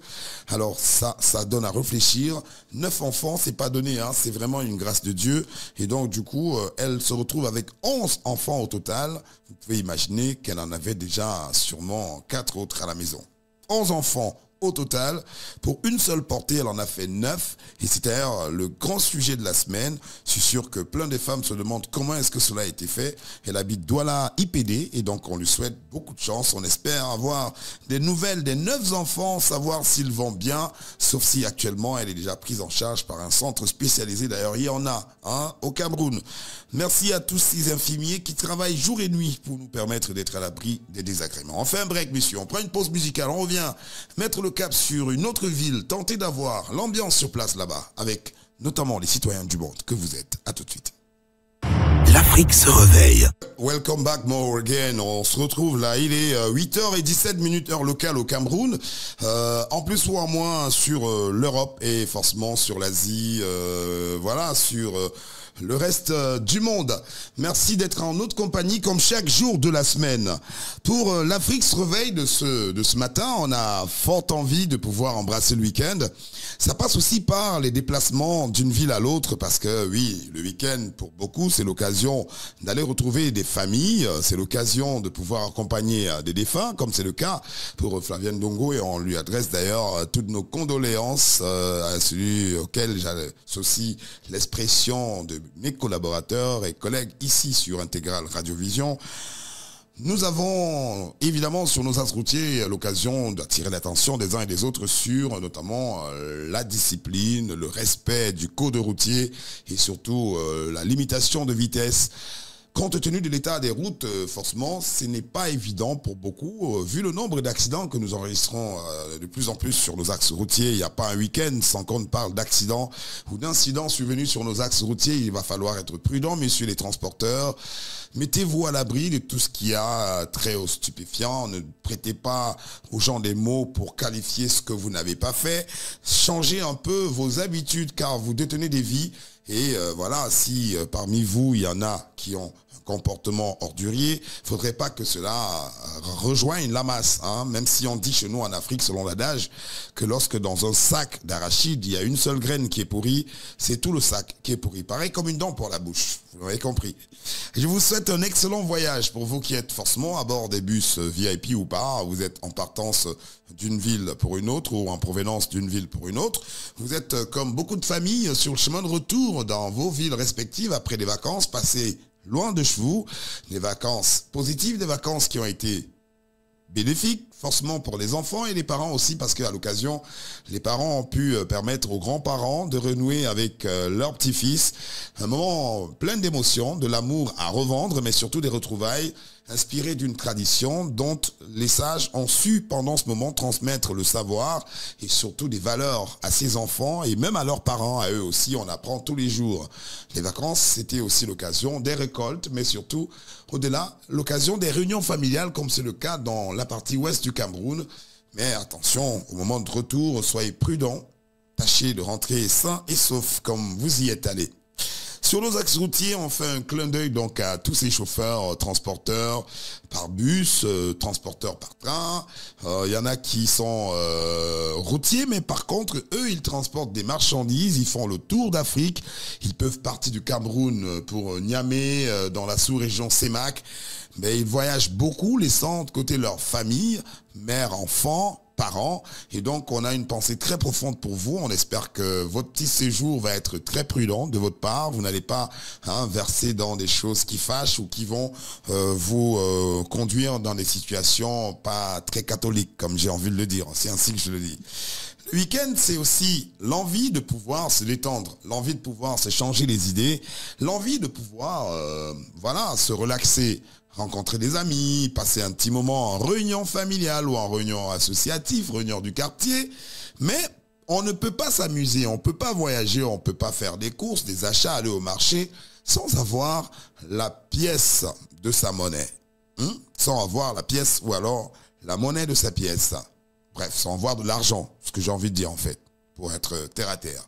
Alors ça donne à réfléchir. 9 enfants, c'est pas donné, hein, c'est vraiment une grâce de Dieu. Et donc du coup, elle se retrouve avec 11 enfants au total. Vous pouvez imaginer qu'elle en avait déjà sûrement 4 autres à la maison. 11 enfants au total. Pour une seule portée, elle en a fait 9. Et c'est d'ailleurs le grand sujet de la semaine. Je suis sûr que plein de femmes se demandent comment est-ce que cela a été fait. Elle habite Douala IPD et donc on lui souhaite beaucoup de chance. On espère avoir des nouvelles des 9 enfants, savoir s'ils vont bien, sauf si actuellement elle est déjà prise en charge par un centre spécialisé. D'ailleurs, il y en a au Cameroun. Merci à tous ces infirmiers qui travaillent jour et nuit pour nous permettre d'être à l'abri des désagréments. On fait un break, messieurs. On prend une pause musicale. On revient mettre le cap sur une autre ville, tenter d'avoir l'ambiance sur place là-bas, avec notamment les citoyens du monde que vous êtes. À tout de suite. L'Afrique se réveille. Welcome back more again. On se retrouve là, il est 8h17 heure locale au Cameroun. En plus ou en moins sur l'Europe et forcément sur l'Asie, voilà, sur le reste du monde. Merci d'être en notre compagnie comme chaque jour de la semaine. Pour l'Afrique se réveille de ce matin, on a fort envie de pouvoir embrasser le week-end. Ça passe aussi par les déplacements d'une ville à l'autre parce que oui, le week-end pour beaucoup c'est l'occasion d'aller retrouver des familles, c'est l'occasion de pouvoir accompagner des défunts comme c'est le cas pour Flavienne Dongo et on lui adresse d'ailleurs toutes nos condoléances à celui auquel j'associe l'expression de mes collaborateurs et collègues ici sur Intégral Radiovision. Nous avons évidemment sur nos axes routiers l'occasion d'attirer l'attention des uns et des autres sur notamment la discipline, le respect du code routier et surtout la limitation de vitesse. Compte tenu de l'état des routes, forcément, ce n'est pas évident pour beaucoup. Vu le nombre d'accidents que nous enregistrons de plus en plus sur nos axes routiers, il n'y a pas un week-end sans qu'on parle d'accidents ou d'incidents survenus sur nos axes routiers. Il va falloir être prudent, messieurs les transporteurs. Mettez-vous à l'abri de tout ce qui a trait aux stupéfiants. Ne prêtez pas aux gens des mots pour qualifier ce que vous n'avez pas fait. Changez un peu vos habitudes car vous détenez des vies. Et voilà, si parmi vous, il y en a qui ont un comportement ordurier, faudrait pas que cela rejoigne la masse. Même si on dit chez nous en Afrique, selon l'adage, que lorsque dans un sac d'arachide, il y a une seule graine qui est pourrie, c'est tout le sac qui est pourri. Pareil comme une dent pour la bouche, vous l'avez compris. Je vous souhaite un excellent voyage pour vous qui êtes forcément à bord des bus VIP ou pas. Vous êtes en partance d'une ville pour une autre ou en provenance d'une ville pour une autre. Vous êtes comme beaucoup de familles sur le chemin de retour dans vos villes respectives après des vacances passées loin de chez vous, des vacances positives, des vacances qui ont été bénéfiques, forcément pour les enfants et les parents aussi, parce qu'à l'occasion, les parents ont pu permettre aux grands-parents de renouer avec leur petit-fils. Un moment plein d'émotions, de l'amour à revendre, mais surtout des retrouvailles. inspiré d'une tradition dont les sages ont su pendant ce moment transmettre le savoir et surtout des valeurs à ses enfants et même à leurs parents, à eux aussi, on apprend tous les jours. Les vacances, c'était aussi l'occasion des récoltes, mais surtout, au-delà, l'occasion des réunions familiales comme c'est le cas dans la partie ouest du Cameroun. Mais attention, au moment de retour, soyez prudents, tâchez de rentrer sain et sauf comme vous y êtes allés. Sur nos axes routiers, on fait un clin d'œil donc à tous ces chauffeurs, transporteurs par bus, transporteurs par train. Il y en a qui sont routiers, mais par contre, eux, ils transportent des marchandises, ils font le tour d'Afrique. Ils peuvent partir du Cameroun pour Niamey, dans la sous-région Semak. Mais ils voyagent beaucoup, laissant de côté leur famille, mère, enfant, parents. Et donc, on a une pensée très profonde pour vous. On espère que votre petit séjour va être très prudent de votre part. Vous n'allez pas verser dans des choses qui fâchent ou qui vont vous conduire dans des situations pas très catholiques, comme j'ai envie de le dire. C'est ainsi que je le dis. Le week-end, c'est aussi l'envie de pouvoir se détendre, l'envie de pouvoir se changer les idées, l'envie de pouvoir se relaxer, rencontrer des amis, passer un petit moment en réunion familiale ou en réunion associative, réunion du quartier. Mais on ne peut pas s'amuser, on ne peut pas voyager, on ne peut pas faire des courses, des achats, aller au marché sans avoir la pièce de sa monnaie. Sans avoir la pièce ou alors la monnaie de sa pièce. Bref, sans avoir de l'argent, ce que j'ai envie de dire en fait, pour être terre à terre.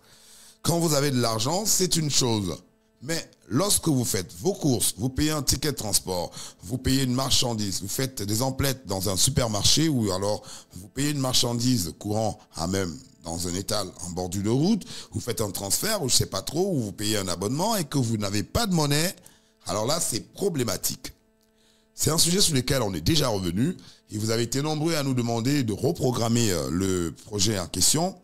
Quand vous avez de l'argent, c'est une chose. Mais lorsque vous faites vos courses, vous payez un ticket de transport, vous payez une marchandise, vous faites des emplettes dans un supermarché ou alors vous payez une marchandise courant à même dans un étal en bordure de route, vous faites un transfert ou je sais pas trop, ou vous payez un abonnement et que vous n'avez pas de monnaie, alors là c'est problématique. C'est un sujet sur lequel on est déjà revenu et vous avez été nombreux à nous demander de reprogrammer le projet en question.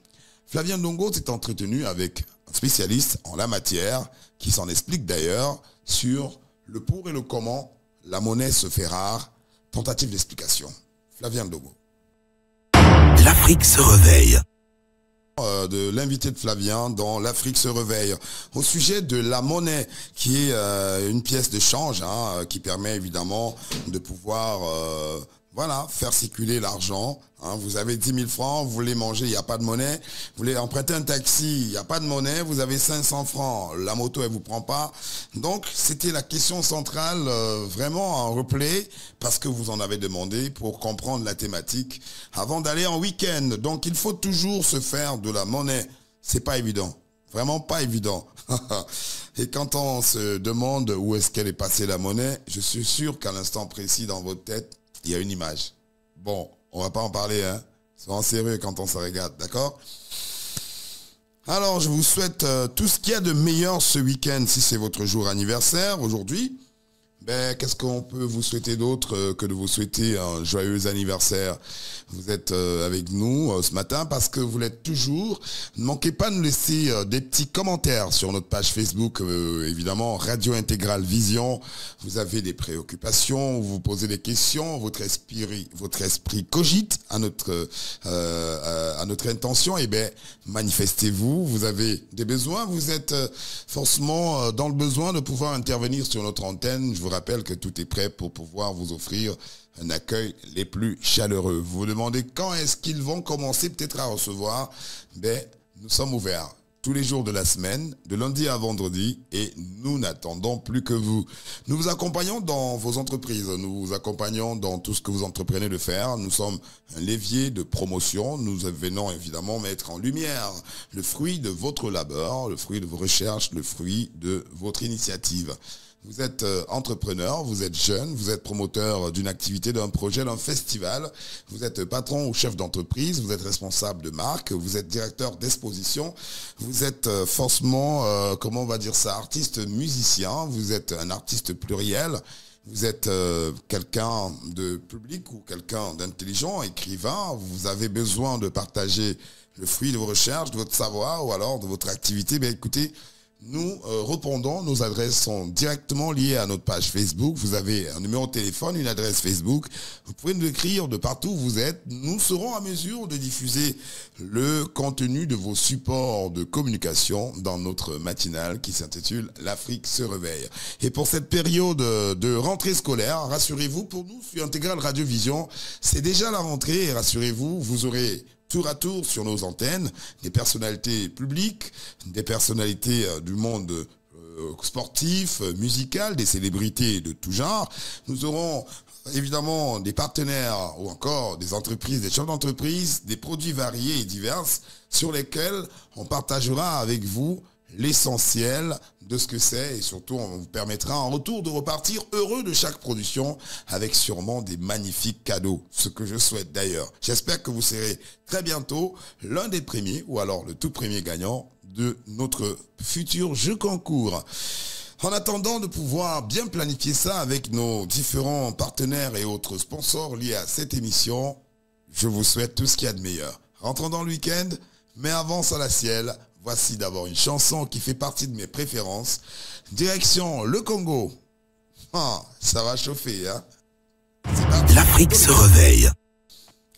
Flavien Ndongo s'est entretenu avec un spécialiste en la matière qui s'en explique d'ailleurs sur le pour et le comment la monnaie se fait rare. Tentative d'explication. Flavien Ndongo. L'Afrique se réveille. De l'invité de Flavien dans l'Afrique se réveille au sujet de la monnaie qui est une pièce de change qui permet évidemment de pouvoir faire circuler l'argent. Vous avez 10 000 francs, vous voulez manger, il n'y a pas de monnaie. Vous voulez emprunter un taxi, il n'y a pas de monnaie, vous avez 500 francs, la moto elle vous prend pas. Donc c'était la question centrale, vraiment en replay, parce que vous en avez demandé pour comprendre la thématique avant d'aller en week-end. Donc il faut toujours se faire de la monnaie. C'est pas évident, vraiment pas évident. Et quand on se demande où est-ce qu'elle est passée la monnaie, je suis sûr qu'à l'instant précis dans votre tête, il y a une image. Bon, on va pas en parler, soyons sérieux quand on se regarde, d'accord? Alors, je vous souhaite tout ce qu'il y a de meilleur ce week-end, si c'est votre jour anniversaire aujourd'hui. Qu'est-ce qu'on peut vous souhaiter d'autre que de vous souhaiter un joyeux anniversaire? Vous êtes avec nous ce matin parce que vous l'êtes toujours. Ne manquez pas de nous laisser des petits commentaires sur notre page Facebook, évidemment, Radio Intégrale Vision. Vous avez des préoccupations, vous vous posez des questions, votre esprit cogite à notre intention. Manifestez-vous. Vous avez des besoins, vous êtes forcément dans le besoin de pouvoir intervenir sur notre antenne. Je vous rappelle que tout est prêt pour pouvoir vous offrir un accueil les plus chaleureux. Vous vous demandez quand est-ce qu'ils vont commencer peut-être à recevoir. Nous sommes ouverts tous les jours de la semaine, de lundi à vendredi, et nous n'attendons plus que vous. Nous vous accompagnons dans vos entreprises, nous vous accompagnons dans tout ce que vous entreprenez de faire. Nous sommes un levier de promotion. Nous venons évidemment mettre en lumière le fruit de votre labeur, le fruit de vos recherches, le fruit de votre initiative. Vous êtes entrepreneur, vous êtes jeune, vous êtes promoteur d'une activité, d'un projet, d'un festival, vous êtes patron ou chef d'entreprise, vous êtes responsable de marque, vous êtes directeur d'exposition, vous êtes forcément, artiste musicien, vous êtes un artiste pluriel, vous êtes quelqu'un de public ou quelqu'un d'intelligent, écrivain, vous avez besoin de partager le fruit de vos recherches, de votre savoir ou alors de votre activité. Écoutez, nous répondons. Nos adresses sont directement liées à notre page Facebook. Vous avez un numéro de téléphone, une adresse Facebook. Vous pouvez nous écrire de partout où vous êtes. Nous serons à mesure de diffuser le contenu de vos supports de communication dans notre matinale qui s'intitule L'Afrique se réveille. Et pour cette période de rentrée scolaire, rassurez-vous, pour nous, sur Intégral Radio Vision, c'est déjà la rentrée et rassurez-vous, vous aurez tour à tour sur nos antennes des personnalités publiques, des personnalités du monde sportif, musical, des célébrités de tout genre. Nous aurons évidemment des partenaires ou encore des entreprises, des chefs d'entreprise, des produits variés et divers sur lesquels on partagera avec vous l'essentiel de ce que c'est et surtout on vous permettra en retour de repartir heureux de chaque production avec sûrement des magnifiques cadeaux, ce que je souhaite d'ailleurs. J'espère que vous serez très bientôt l'un des premiers ou alors le tout premier gagnant de notre futur jeu concours. En attendant de pouvoir bien planifier ça avec nos différents partenaires et autres sponsors liés à cette émission, je vous souhaite tout ce qu'il y a de meilleur. Rentrons dans le week-end, mais avance à la ciel. Voici d'abord une chanson qui fait partie de mes préférences. Direction le Congo. Ah, ça va chauffer, hein. L'Afrique se réveille.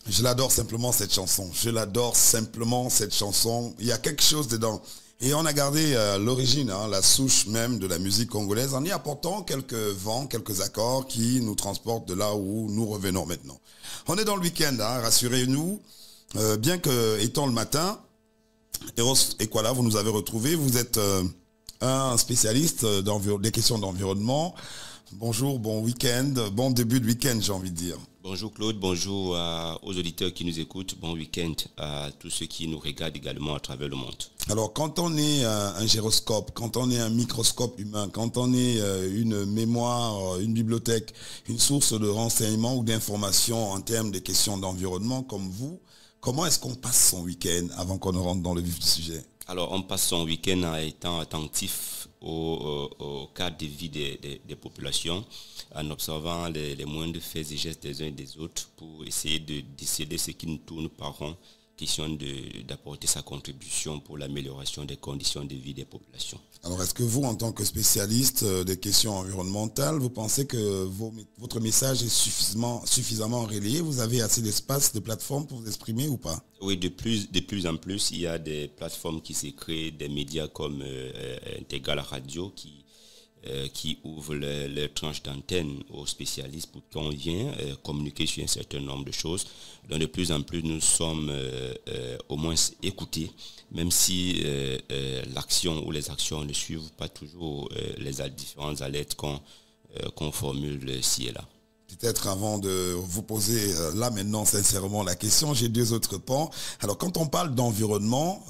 Je l'adore simplement cette chanson. Je l'adore simplement cette chanson. Il y a quelque chose dedans. Et on a gardé l'origine, hein, la souche même de la musique congolaise en y apportant quelques vents, quelques accords qui nous transportent de là où nous revenons maintenant. On est dans le week-end, hein, rassurez-nous. Bien que étant le matin, Eros Ekwala, vous nous avez retrouvé. Vous êtes un spécialiste des questions d'environnement. Bonjour, bon week-end, bon début de week-end, j'ai envie de dire. Bonjour Claude, bonjour aux auditeurs qui nous écoutent, bon week-end à tous ceux qui nous regardent également à travers le monde. Alors, quand on est un gyroscope, quand on est un microscope humain, quand on est une mémoire, une bibliothèque, une source de renseignements ou d'informations en termes de questions d'environnement comme vous, comment est-ce qu'on passe son week-end avant qu'on ne rentre dans le vif du sujet? Alors, on passe son week-end en étant attentif au cadre de vie des populations, en observant les moindres faits et gestes des uns et des autres pour essayer de décider ce qui nous tourne par rond, question d'apporter sa contribution pour l'amélioration des conditions de vie des populations. Alors, est-ce que vous, en tant que spécialiste des questions environnementales, vous pensez que votre message est suffisamment relayé? Vous avez assez d'espace, de plateformes pour vous exprimer ou pas? Oui, de plus en plus, il y a des plateformes qui se créent, des médias comme Intégral Radio qui ouvrent les tranches d'antenne aux spécialistes pour qu'on vienne communiquer sur un certain nombre de choses. Donc de plus en plus, nous sommes au moins écoutés, même si l'action ou les actions ne suivent pas toujours les différentes alertes qu'on formule ci et là. Peut-être avant de vous poser là maintenant sincèrement la question, j'ai deux autres pans. Alors quand on parle d'environnement,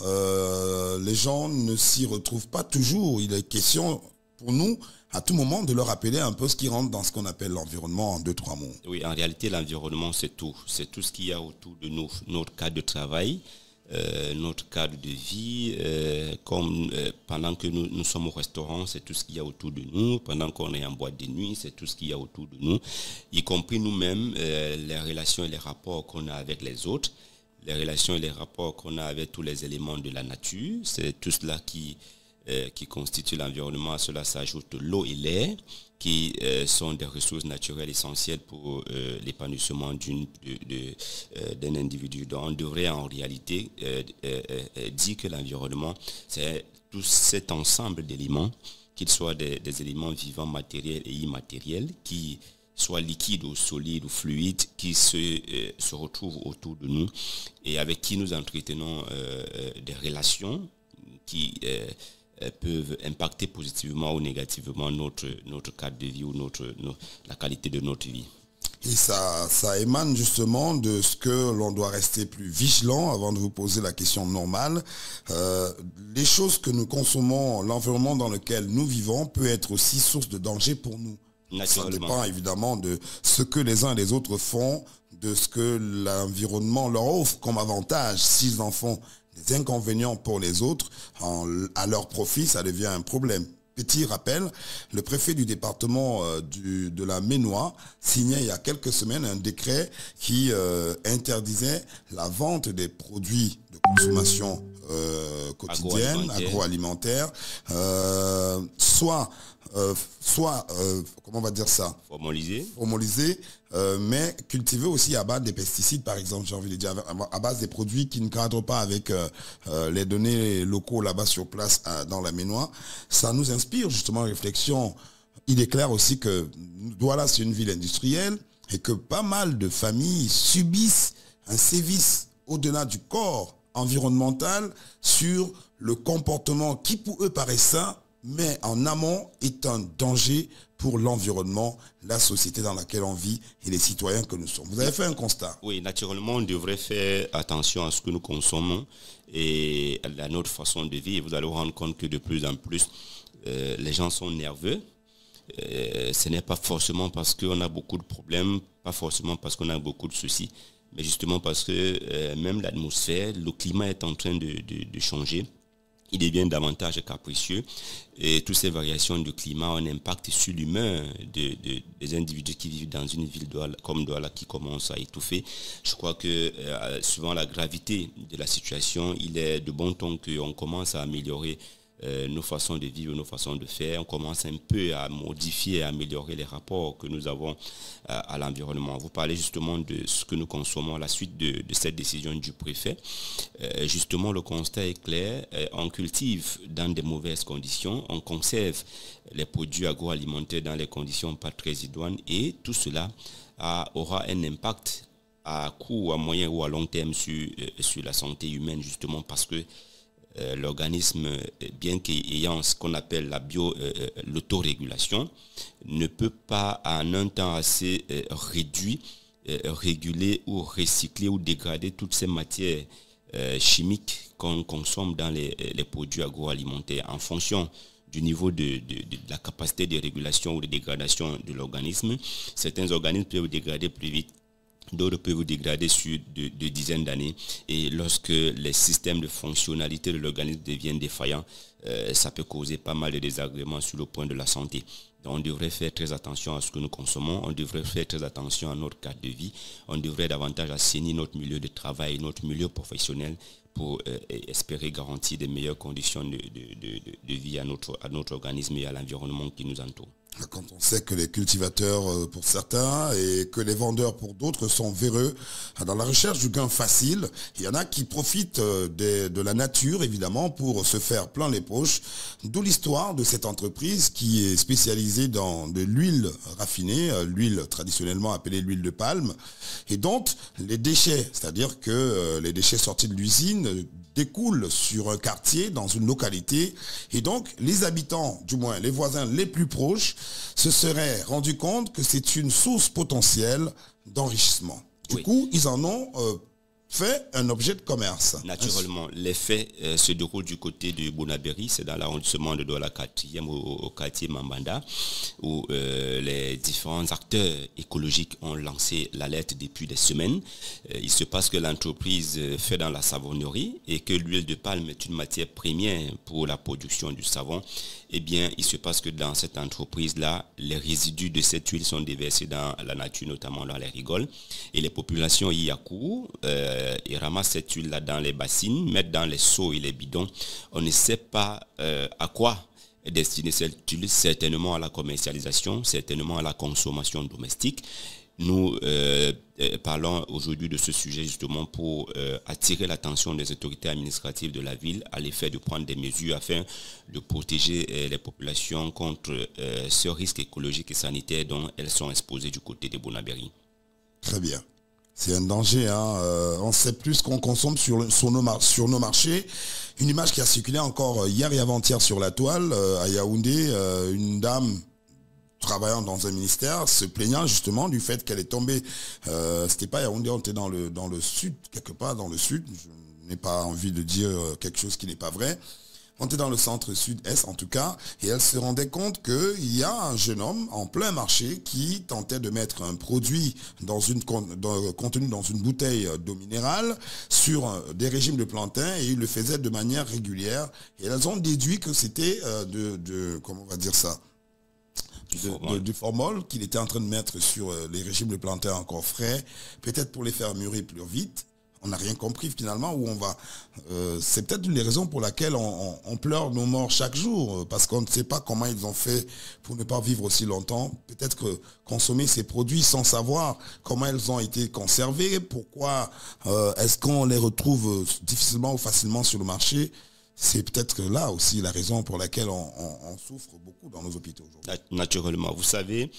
les gens ne s'y retrouvent pas toujours. Il est question pour nous à tout moment de leur rappeler un peu ce qui rentre dans ce qu'on appelle l'environnement en 2-3 mots. Oui, en réalité l'environnement c'est tout. C'est tout ce qu'il y a autour de nous, notre cadre de travail, notre cadre de vie, pendant que nous sommes au restaurant, c'est tout ce qu'il y a autour de nous, pendant qu'on est en boîte de nuit, c'est tout ce qu'il y a autour de nous, y compris nous-mêmes, les relations et les rapports qu'on a avec les autres, les relations et les rapports qu'on a avec tous les éléments de la nature, c'est tout cela qui constitue l'environnement. À cela s'ajoute l'eau et l'air, qui sont des ressources naturelles essentielles pour l'épanouissement d'un individu. Donc on devrait en réalité dire que l'environnement, c'est tout cet ensemble d'éléments, qu'ils soient des éléments vivants, matériels et immatériels, qui soient liquides ou solides ou fluides, qui se retrouvent autour de nous et avec qui nous entretenons des relations qui peuvent impacter positivement ou négativement notre cadre de vie ou la qualité de notre vie. Et ça émane justement de ce que l'on doit rester plus vigilant avant de vous poser la question normale. Les choses que nous consommons, l'environnement dans lequel nous vivons peut être aussi source de danger pour nous. Ça dépend évidemment de ce que les uns et les autres font, de ce que l'environnement leur offre comme avantage. S'ils en font des inconvénients pour les autres, à leur profit, ça devient un problème. Petit rappel, le préfet du département de la Ménois signait il y a quelques semaines un décret qui interdisait la vente des produits de consommation quotidienne, agroalimentaire, soit comment on va dire ça, formalisé, mais cultivé aussi à base des pesticides, par exemple, j'ai envie de dire, à base des produits qui ne cadrent pas avec les données locaux là-bas sur place dans la Ménois. Ça nous inspire justement une réflexion. Il est clair aussi que Douala, c'est une ville industrielle et que pas mal de familles subissent un sévice au-delà du corps environnemental sur le comportement qui pour eux paraît sain, mais en amont est un danger pour l'environnement, la société dans laquelle on vit et les citoyens que nous sommes. Vous avez fait un constat? Oui, naturellement, on devrait faire attention à ce que nous consommons et à notre façon de vivre. Vous allez vous rendre compte que de plus en plus, les gens sont nerveux. Ce n'est pas forcément parce qu'on a beaucoup de problèmes, pas forcément parce qu'on a beaucoup de soucis, mais justement parce que même l'atmosphère, le climat est en train de changer. Il devient davantage capricieux et toutes ces variations de climat ont un impact sur l'humain des individus qui vivent dans une ville comme Douala qui commence à étouffer. Je crois que suivant la gravité de la situation, il est de bon ton qu'on commence à améliorer nos façons de vivre, nos façons de faire. On commence un peu à modifier, à améliorer les rapports que nous avons à l'environnement. Vous parlez justement de ce que nous consommons à la suite de cette décision du préfet. Justement, le constat est clair. On cultive dans de mauvaises conditions. On conserve les produits agroalimentaires dans les conditions pas très idoines et tout cela aura un impact à court, à moyen ou à long terme sur la santé humaine, justement parce que l'organisme, bien qu'ayant ce qu'on appelle l'autorégulation, ne peut pas en un temps assez réduit, réguler ou recycler ou dégrader toutes ces matières chimiques qu'on consomme dans les produits agroalimentaires en fonction du niveau de la capacité de régulation ou de dégradation de l'organisme. Certains organismes peuvent dégrader plus vite, d'autres peuvent vous dégrader sur de dizaines d'années. Et lorsque les systèmes de fonctionnalité de l'organisme deviennent défaillants, ça peut causer pas mal de désagréments sur le point de la santé. Donc on devrait faire très attention à ce que nous consommons, on devrait faire très attention à notre cadre de vie, on devrait davantage assainir notre milieu de travail, notre milieu professionnel pour espérer garantir de meilleures conditions de vie à notre organisme et à l'environnement qui nous entoure. Quand on sait que les cultivateurs pour certains et que les vendeurs pour d'autres sont véreux dans la recherche du gain facile, il y en a qui profitent de la nature évidemment pour se faire plein les poches, d'où l'histoire de cette entreprise qui est spécialisée dans de l'huile raffinée, l'huile traditionnellement appelée l'huile de palme, et dont les déchets, c'est-à-dire que les déchets sortis de l'usine découle sur un quartier, dans une localité, et donc les habitants, du moins les voisins les plus proches, se seraient rendus compte que c'est une source potentielle d'enrichissement. Du coup, ils en ont fait un objet de commerce. Naturellement, les faits se déroulent du côté de Bonaberi, c'est dans l'arrondissement de Douala 4e au quartier Mambanda, où les différents acteurs écologiques ont lancé l'alerte depuis des semaines. Il se passe que l'entreprise fait dans la savonnerie et que l'huile de palme est une matière première pour la production du savon. Eh bien, il se passe que dans cette entreprise-là, les résidus de cette huile sont déversés dans la nature, notamment dans les rigoles. Et les populations y accourent, ils ramassent cette huile-là dans les bassines, mettent dans les seaux et les bidons. On ne sait pas à quoi est destinée cette huile, certainement à la commercialisation, certainement à la consommation domestique. Nous parlons aujourd'hui de ce sujet justement pour attirer l'attention des autorités administratives de la ville à l'effet de prendre des mesures afin de protéger les populations contre ce risque écologique et sanitaire dont elles sont exposées du côté de Bonaberi. Très bien. C'est un danger, hein. On sait plus qu'on consomme sur nos marchés. Une image qui a circulé encore hier et avant-hier sur la toile, à Yaoundé, une dame travaillant dans un ministère, se plaignant justement du fait qu'elle est tombée, c'était pas Yaoundé, on était dans le sud, quelque part dans le sud, je n'ai pas envie de dire quelque chose qui n'est pas vrai, On était dans le centre sud-est en tout cas, et elle se rendait compte qu'il y a un jeune homme en plein marché qui tentait de mettre un produit contenu dans une bouteille d'eau minérale sur des régimes de plantain, et il le faisait de manière régulière. Et elles ont déduit que c'était comment on va dire ça, du formol qu'il était en train de mettre sur les régimes de plantain encore frais, peut-être pour les faire mûrir plus vite. On n'a rien compris finalement où on va. C'est peut-être une des raisons pour laquelle on pleure nos morts chaque jour, parce qu'on ne sait pas comment ils ont fait pour ne pas vivre aussi longtemps. Peut-être que consommer ces produits sans savoir comment ils ont été conservés, pourquoi est-ce qu'on les retrouve difficilement ou facilement sur le marché. C'est peut-être là aussi la raison pour laquelle on souffre beaucoup dans nos hôpitaux aujourd'hui. Naturellement, vous savez,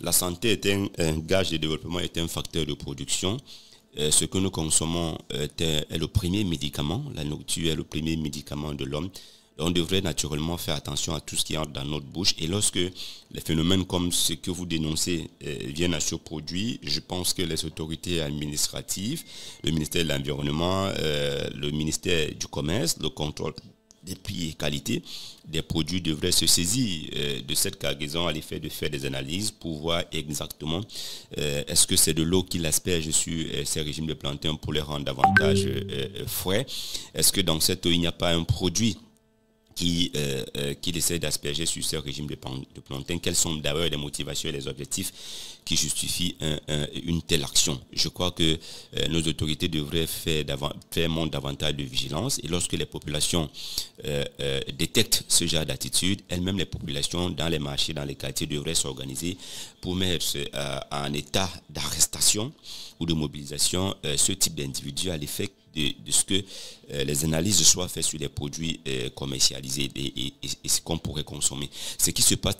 la santé est un gage de développement, est un facteur de production. Ce que nous consommons est le premier médicament. La nourriture est le premier médicament de l'homme. On devrait naturellement faire attention à tout ce qui entre dans notre bouche. Et lorsque les phénomènes comme ce que vous dénoncez viennent à se produire, je pense que les autorités administratives, le ministère de l'Environnement, le ministère du Commerce, le contrôle des prix et qualité des produits devraient se saisir de cette cargaison à l'effet de faire des analyses pour voir exactement est-ce que c'est de l'eau qu'il asperge sur ces régimes de plantain pour les rendre davantage frais. Est-ce que dans cette eau, il n'y a pas un produit qu'il essaie d'asperger sur ce régime de plantain? Quelles sont d'ailleurs les motivations et les objectifs qui justifient une telle action? Je crois que nos autorités devraient faire montre davantage de vigilance, et lorsque les populations détectent ce genre d'attitude, elles-mêmes les populations dans les marchés, dans les quartiers devraient s'organiser pour mettre en état d'arrestation ou de mobilisation ce type d'individus à l'effet de ce que les analyses soient faites sur les produits commercialisés et ce qu'on pourrait consommer. Ce qui se passe,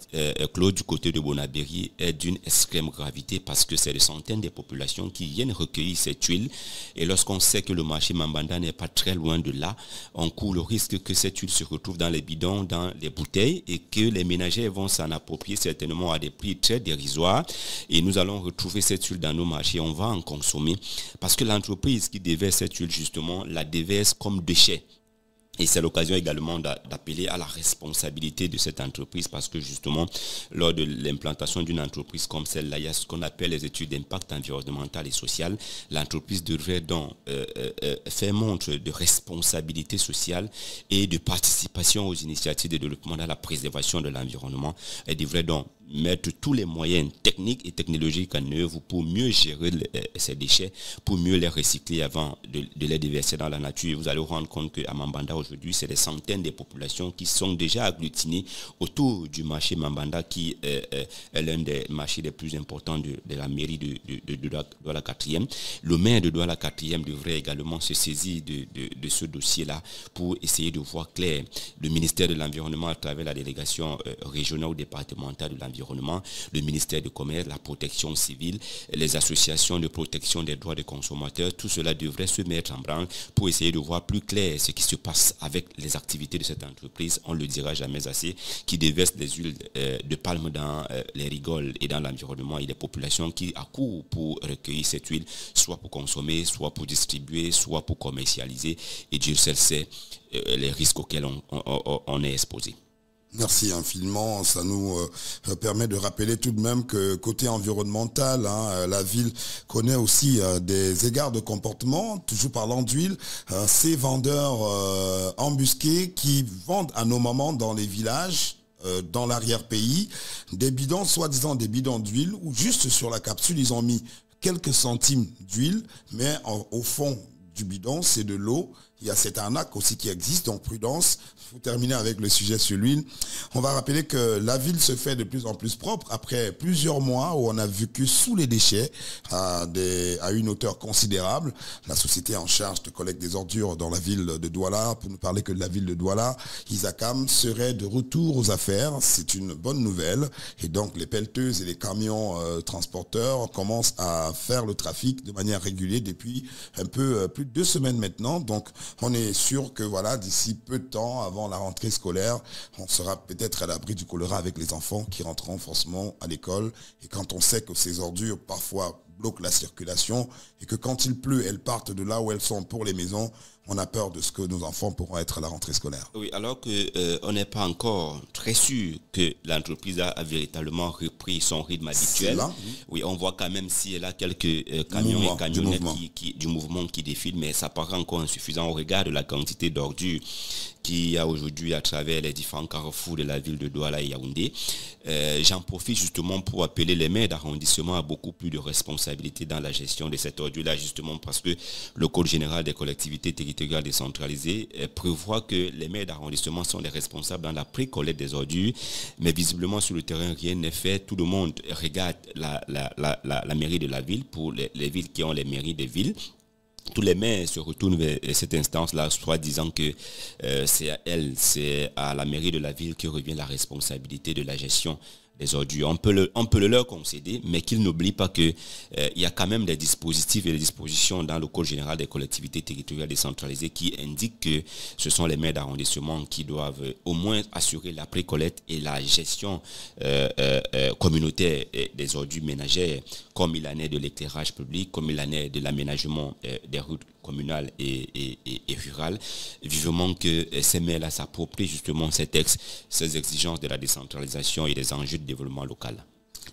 Claude, du côté de Bonabéry est d'une extrême gravité, parce que c'est des centaines de populations qui viennent recueillir cette huile, et lorsqu'on sait que le marché Mambanda n'est pas très loin de là, on court le risque que cette huile se retrouve dans les bidons, dans les bouteilles, et que les ménagères vont s'en approprier certainement à des prix très dérisoires, et nous allons retrouver cette huile dans nos marchés, on va en consommer, parce que l'entreprise qui déverse cette huile justement la déverse comme déchet. Et c'est l'occasion également d'appeler à la responsabilité de cette entreprise, parce que justement, lors de l'implantation d'une entreprise comme celle-là, il y a ce qu'on appelle les études d'impact environnemental et social. L'entreprise devrait donc faire montre de responsabilité sociale et de participation aux initiatives de développement dans la préservation de l'environnement. Elle devrait donc mettre tous les moyens techniques et technologiques en œuvre pour mieux gérer ces déchets, pour mieux les recycler avant de les déverser dans la nature. Et vous allez vous rendre compte qu'à Mambanda aujourd'hui, c'est des centaines de populations qui sont déjà agglutinées autour du marché Mambanda, qui est l'un des marchés les plus importants de la mairie de Douala 4e. Le maire de Douala 4e devrait également se saisir de ce dossier-là pour essayer de voir clair. Le ministère de l'Environnement, à travers la délégation régionale ou départementale de l'environnement, le ministère du Commerce, la protection civile, les associations de protection des droits des consommateurs, tout cela devrait se mettre en branle pour essayer de voir plus clair ce qui se passe avec les activités de cette entreprise, on ne le dira jamais assez, qui déverse des huiles de palme dans les rigoles et dans l'environnement, et des populations qui accourent pour recueillir cette huile, soit pour consommer, soit pour distribuer, soit pour commercialiser, et Dieu seul sait les risques auxquels on est exposé. Merci infiniment, ça nous permet de rappeler tout de même que côté environnemental, la ville connaît aussi des égards de comportement. Toujours parlant d'huile, ces vendeurs embusqués qui vendent à nos mamans dans les villages, dans l'arrière-pays, des bidons, soi-disant des bidons d'huile, ou juste sur la capsule, ils ont mis quelques centimes d'huile, mais au fond du bidon, c'est de l'eau. Il y a cette arnaque aussi qui existe, donc prudence. Pour terminer avec le sujet sur l'huile, on va rappeler que la ville se fait de plus en plus propre après plusieurs mois où on a vécu sous les déchets à une hauteur considérable. La société en charge de collecte des ordures dans la ville de Douala, pour nous parler que de la ville de Douala, Isacam, serait de retour aux affaires. C'est une bonne nouvelle. Et donc les pelleteuses et les camions transporteurs commencent à faire le trafic de manière régulière depuis un peu plus de 2 semaines maintenant. Donc on est sûr que voilà, d'ici peu de temps, avant la rentrée scolaire, on sera peut-être à l'abri du choléra avec les enfants qui rentreront forcément à l'école. Et quand on sait que ces ordures, parfois bloquent la circulation et que quand il pleut, elles partent de là où elles sont pour les maisons. On a peur de ce que nos enfants pourront être à la rentrée scolaire. Oui, alors qu'on n'est pas encore très sûr que l'entreprise a véritablement repris son rythme habituel. Là, oui, on voit quand même si elle a quelques camions et camionnettes du mouvement qui défilent, mais ça paraît encore insuffisant au regard de la quantité d'ordures qu'il y a aujourd'hui à travers les différents carrefours de la ville de Douala et Yaoundé. J'en profite justement pour appeler les maires d'arrondissement à beaucoup plus de responsabilité dans la gestion de cette ordure-là, justement parce que le Code général des collectivités territoriales décentralisées prévoit que les maires d'arrondissement sont les responsables dans la pré-collecte des ordures, mais visiblement sur le terrain, rien n'est fait. Tout le monde regarde la mairie de la ville pour les villes qui ont les mairies des villes. Tous les maires se retournent vers cette instance-là, soit disant que c'est à la mairie de la ville que revient la responsabilité de la gestion des ordures. On peut le leur concéder, mais qu'ils n'oublient pas que il y a quand même des dispositifs et des dispositions dans le Code général des collectivités territoriales décentralisées qui indiquent que ce sont les maires d'arrondissement qui doivent au moins assurer la pré-collecte et la gestion communautaire des ordures ménagères, comme il en est de l'éclairage public, comme il en est de l'aménagement des routes communales et rurales. Vivement que ces maires-là s'approprient justement ces textes, ces exigences de la décentralisation et des enjeux de développement local.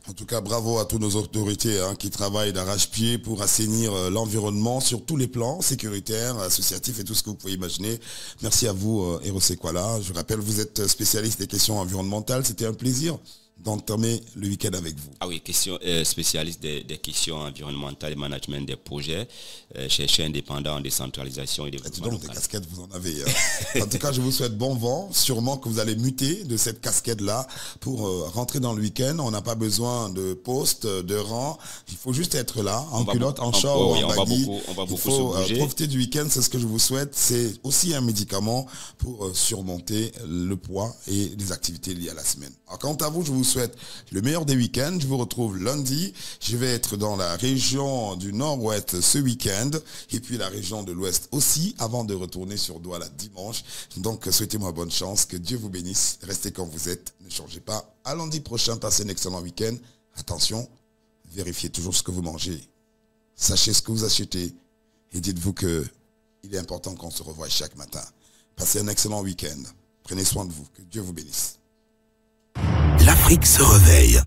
En tout cas, bravo à toutes nos autorités qui travaillent d'arrache-pied pour assainir l'environnement sur tous les plans, sécuritaires, associatifs et tout ce que vous pouvez imaginer. Merci à vous, Eros Sekwala. Je rappelle, vous êtes spécialiste des questions environnementales. C'était un plaisir d'entamer le week-end avec vous. Ah oui, spécialiste des questions environnementales et management des projets, chercheur indépendant en décentralisation et développement local. Des casquettes, vous en avez. En tout cas, je vous souhaite bon vent. Sûrement que vous allez muter de cette casquette-là pour rentrer dans le week-end. On n'a pas besoin de poste, de rang. Il faut juste être là, en culotte, en short, en baggy. On va beaucoup se bouger. Profiter du week-end, c'est ce que je vous souhaite. C'est aussi un médicament pour surmonter le poids et les activités liées à la semaine. Alors, quant à vous, je vous souhaite le meilleur des week-ends. Je vous retrouve lundi. Je vais être dans la région du Nord-Ouest ce week-end et puis la région de l'Ouest aussi avant de retourner sur Douala dimanche. Donc, souhaitez-moi bonne chance. Que Dieu vous bénisse. Restez comme vous êtes. Ne changez pas. À lundi prochain. Passez un excellent week-end. Attention, vérifiez toujours ce que vous mangez. Sachez ce que vous achetez et dites-vous que il est important qu'on se revoie chaque matin. Passez un excellent week-end. Prenez soin de vous. Que Dieu vous bénisse. L'Afrique se réveille.